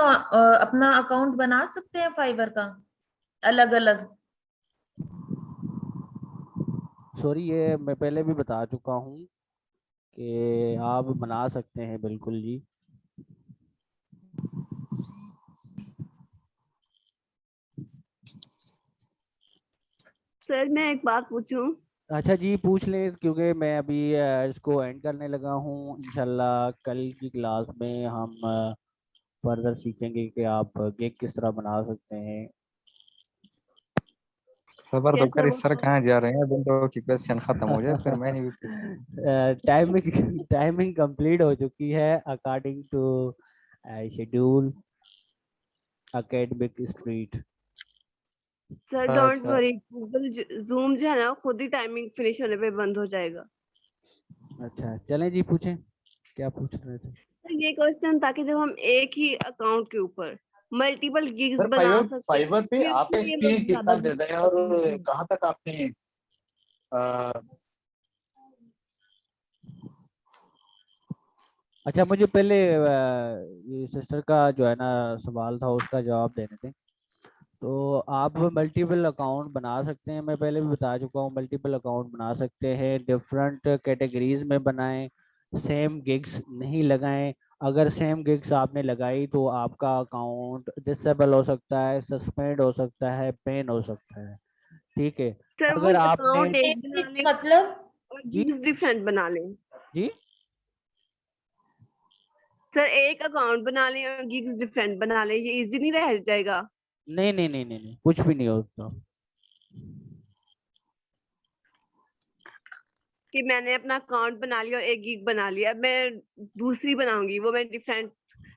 [SPEAKER 12] अपना अकाउंट बना सकते हैं फाइवर का अलग अलग?
[SPEAKER 1] सॉरी ये मैं पहले भी बता चुका हूँ कि आप बना सकते हैं बिल्कुल जी।
[SPEAKER 2] सर मैं एक बात पूछूं?
[SPEAKER 1] अच्छा जी पूछ लें, क्योंकि मैं अभी इसको एंड करने लगा हूँ। इंशाल्लाह कल की क्लास में हम फर्दर सीखेंगे कि आप गिग किस तरह बना सकते हैं।
[SPEAKER 7] सबर तो
[SPEAKER 2] कैसे
[SPEAKER 7] कर, सर
[SPEAKER 2] बनाऊं?
[SPEAKER 7] कहाँ जा रहे हैं? बंदों की क्वेश्चन खत्म हो जाए फिर मैंने भी
[SPEAKER 1] टाइमिंग कंप्लीट हो चुकी है according to schedule academic street.
[SPEAKER 2] Sir don't
[SPEAKER 7] अच्छा
[SPEAKER 2] वरी, गूगल जूम जो है ना खुद ही टाइमिंग फिनिश होने पे बंद हो जाएगा।
[SPEAKER 1] अच्छा चलें जी, पूछें क्या पूछ रहे थे।
[SPEAKER 2] तो ये क्वेश्चन था कि जब हम एक ही अकाउंट के ऊपर मल्टीपल गिग्स
[SPEAKER 4] सर
[SPEAKER 2] बना
[SPEAKER 4] फाइवर
[SPEAKER 2] सकते हैं
[SPEAKER 4] फाइवर पे
[SPEAKER 2] फिर
[SPEAKER 4] आपका
[SPEAKER 2] क्यों ये लोग
[SPEAKER 4] एक्सपीरियंस
[SPEAKER 2] ज्यादा
[SPEAKER 4] कितना ज्यादा है और कहाँ तक आपने
[SPEAKER 1] अच्छा मुझे पहले ये सिस्टर का जो है ना सवाल था उसका जवाब देने थे। तो आप मल्टीपल अकाउंट बना सकते हैं, मैं पहले भी बता चुका हूँ। मल्टीपल अकाउंट बना सकते हैं, डिफरेंट कैटेगरीज में बनाएं, सेम गिग्स नहीं लगाएं। अगर सेम गिग्स आपने लगाई तो आपका अकाउंट डिसेबल हो सकता है, सस्पेंड हो सकता है, बैन हो सकता है, ठीक है।
[SPEAKER 2] सर वो
[SPEAKER 1] अगर आपने
[SPEAKER 2] अकाउंट एक बना लें
[SPEAKER 12] मतलब
[SPEAKER 2] और
[SPEAKER 1] जी
[SPEAKER 2] गिग्स डिफरेंट बना लें।
[SPEAKER 1] जी
[SPEAKER 2] सर एक अकाउंट बना लें और गिग्स डिफरेंट बना लें, ये इजी नहीं रह जाएगा?
[SPEAKER 1] नहीं नहीं नहीं नहीं नहीं, कुछ भी नहीं होता।
[SPEAKER 2] कि मैंने अपना अकाउंट बना लिया और एक गिग बना लिया, अब मैं दूसरी बनाऊंगी वो मैं डिफरेंट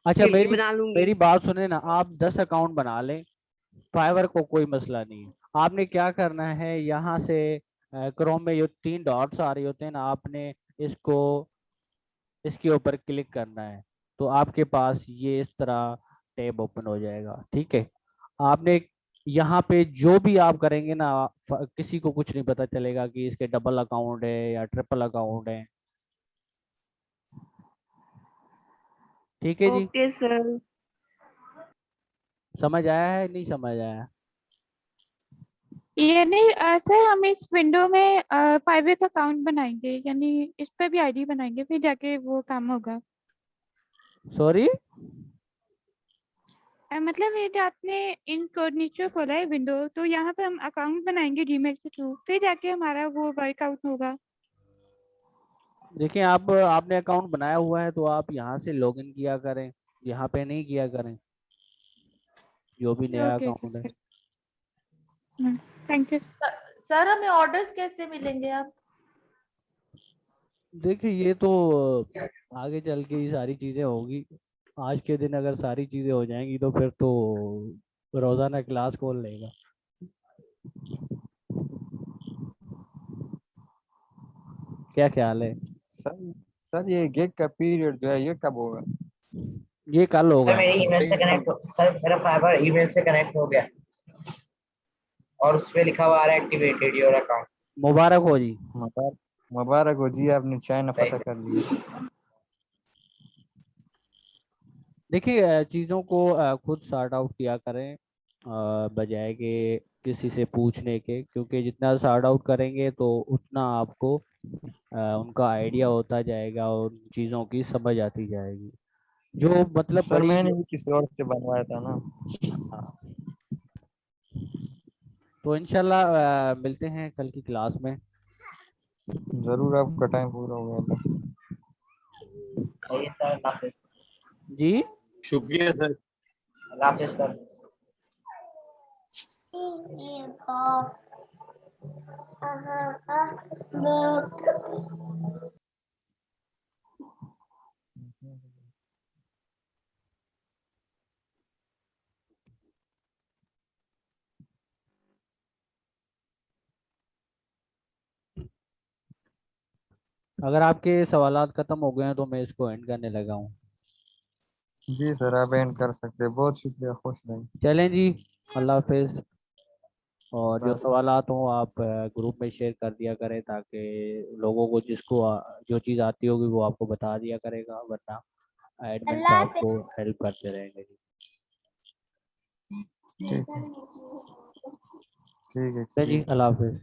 [SPEAKER 1] अच्छा
[SPEAKER 2] के लिए
[SPEAKER 1] मेरी
[SPEAKER 2] बना लूंगी।
[SPEAKER 1] मेरी बात सुने ना, आप 10 अकाउंट बना लें, फाइवर को कोई मसला नहीं है। आपने क्या करना है, यहाँ से क्रोम में जो 3 डॉट्स आ रही होते हैं ना, आपने इसको इसके ऊपर क्लिक करना है तो आपके पास ये इस तरह टैब ओपन हो जाएगा, ठीक है। आपने यहाँ पे जो भी आप करेंगे ना किसी को कुछ नहीं पता चलेगा कि इसके डबल अकाउंट है या ट्रिपल अकाउंट है, ठीक है जी।
[SPEAKER 2] Okay sir.
[SPEAKER 1] समझ आया है नहीं समझ आया?
[SPEAKER 11] यानी ऐसे हम इस विंडो में फाइवर का अकाउंट बनाएंगे यानी इस पे भी आईडी बनाएंगे फिर जाके वो काम होगा।
[SPEAKER 1] सॉरी
[SPEAKER 11] मतलब ये जो आपने इन कोऑर्डिनेटर खोला है विंडो, तो यहाँ पे हम अकाउंट बनाएंगे जीमेल के थ्रू, फिर जाके हमारा वो वर्कआउट होगा।
[SPEAKER 1] देखिए आपने अकाउंट बनाया हुआ है तो आप यहाँ से लॉगिन किया करें, यहाँ पे नहीं किया करें, जो भी नया
[SPEAKER 11] ओके
[SPEAKER 1] अकाउंट है।
[SPEAKER 11] Sir, thank you.
[SPEAKER 12] सर हमें ऑर्डर्स कैसे मिलेंगे आप?
[SPEAKER 1] देखिए ये तो आगे चल के ये सारी चीजें होगी। आज के दिन अगर सारी चीजें हो जाएंगी तो फिर तो रोजाना क्लास खोल लेगा। क्या ख्याल है?
[SPEAKER 7] सर ये गिग का पीरियड जो है ये कब होगा?
[SPEAKER 1] ये कल
[SPEAKER 10] सर
[SPEAKER 1] होगा।
[SPEAKER 10] मेरी ईमेल से कनेक्ट सर मेरा फाइबर ईमेल से कनेक्ट हो गया और उस पे लिखा हुआ आ रहा है एक्टिवेटेड योर अकाउंट।
[SPEAKER 1] मुबारक हो जी।
[SPEAKER 7] मुबारक हो जी, आपने चाइना फतह कर लिया।
[SPEAKER 1] देखिए चीज़ों को खुद सॉर्ट आउट किया करें बजाय के किसी से पूछने के, क्योंकि जितना सॉर्ट आउट करेंगे तो उतना आपको उनका आइडिया होता जाएगा और उन चीज़ों की समझ आती जाएगी। जो मतलब
[SPEAKER 7] सर
[SPEAKER 1] बड़ी
[SPEAKER 7] मैंने भी किसी और से बनवाया था ना।
[SPEAKER 1] हाँ। तो इंशाल्लाह मिलते हैं कल की क्लास में।
[SPEAKER 7] जरूर, आपका टाइम पूरा हो गया था।
[SPEAKER 10] सही है सर, अल्लाह हाफिज।
[SPEAKER 1] जी
[SPEAKER 4] शुक्रिया सर।
[SPEAKER 10] अल्लाह हाफिज सर।
[SPEAKER 1] अगर आपके सवालात खत्म हो गए हैं तो मैं इसको एंड करने लगा हूँ।
[SPEAKER 7] जी सर, आप एंड कर सकते हैं। बहुत शुक्रिया, खुश रहें।
[SPEAKER 1] चलें जी, अल्लाह हाफिज। और जो
[SPEAKER 7] बाय।
[SPEAKER 1] सवालात हों आप ग्रुप में शेयर कर दिया करें ताकि लोगों को जिसको जो चीज़ आती होगी वो आपको बता दिया करेगा, वरना एडमिन साहब को हेल्प करते रहेंगे जी।
[SPEAKER 7] ठीक है
[SPEAKER 1] जी, अल्लाह हाफिज।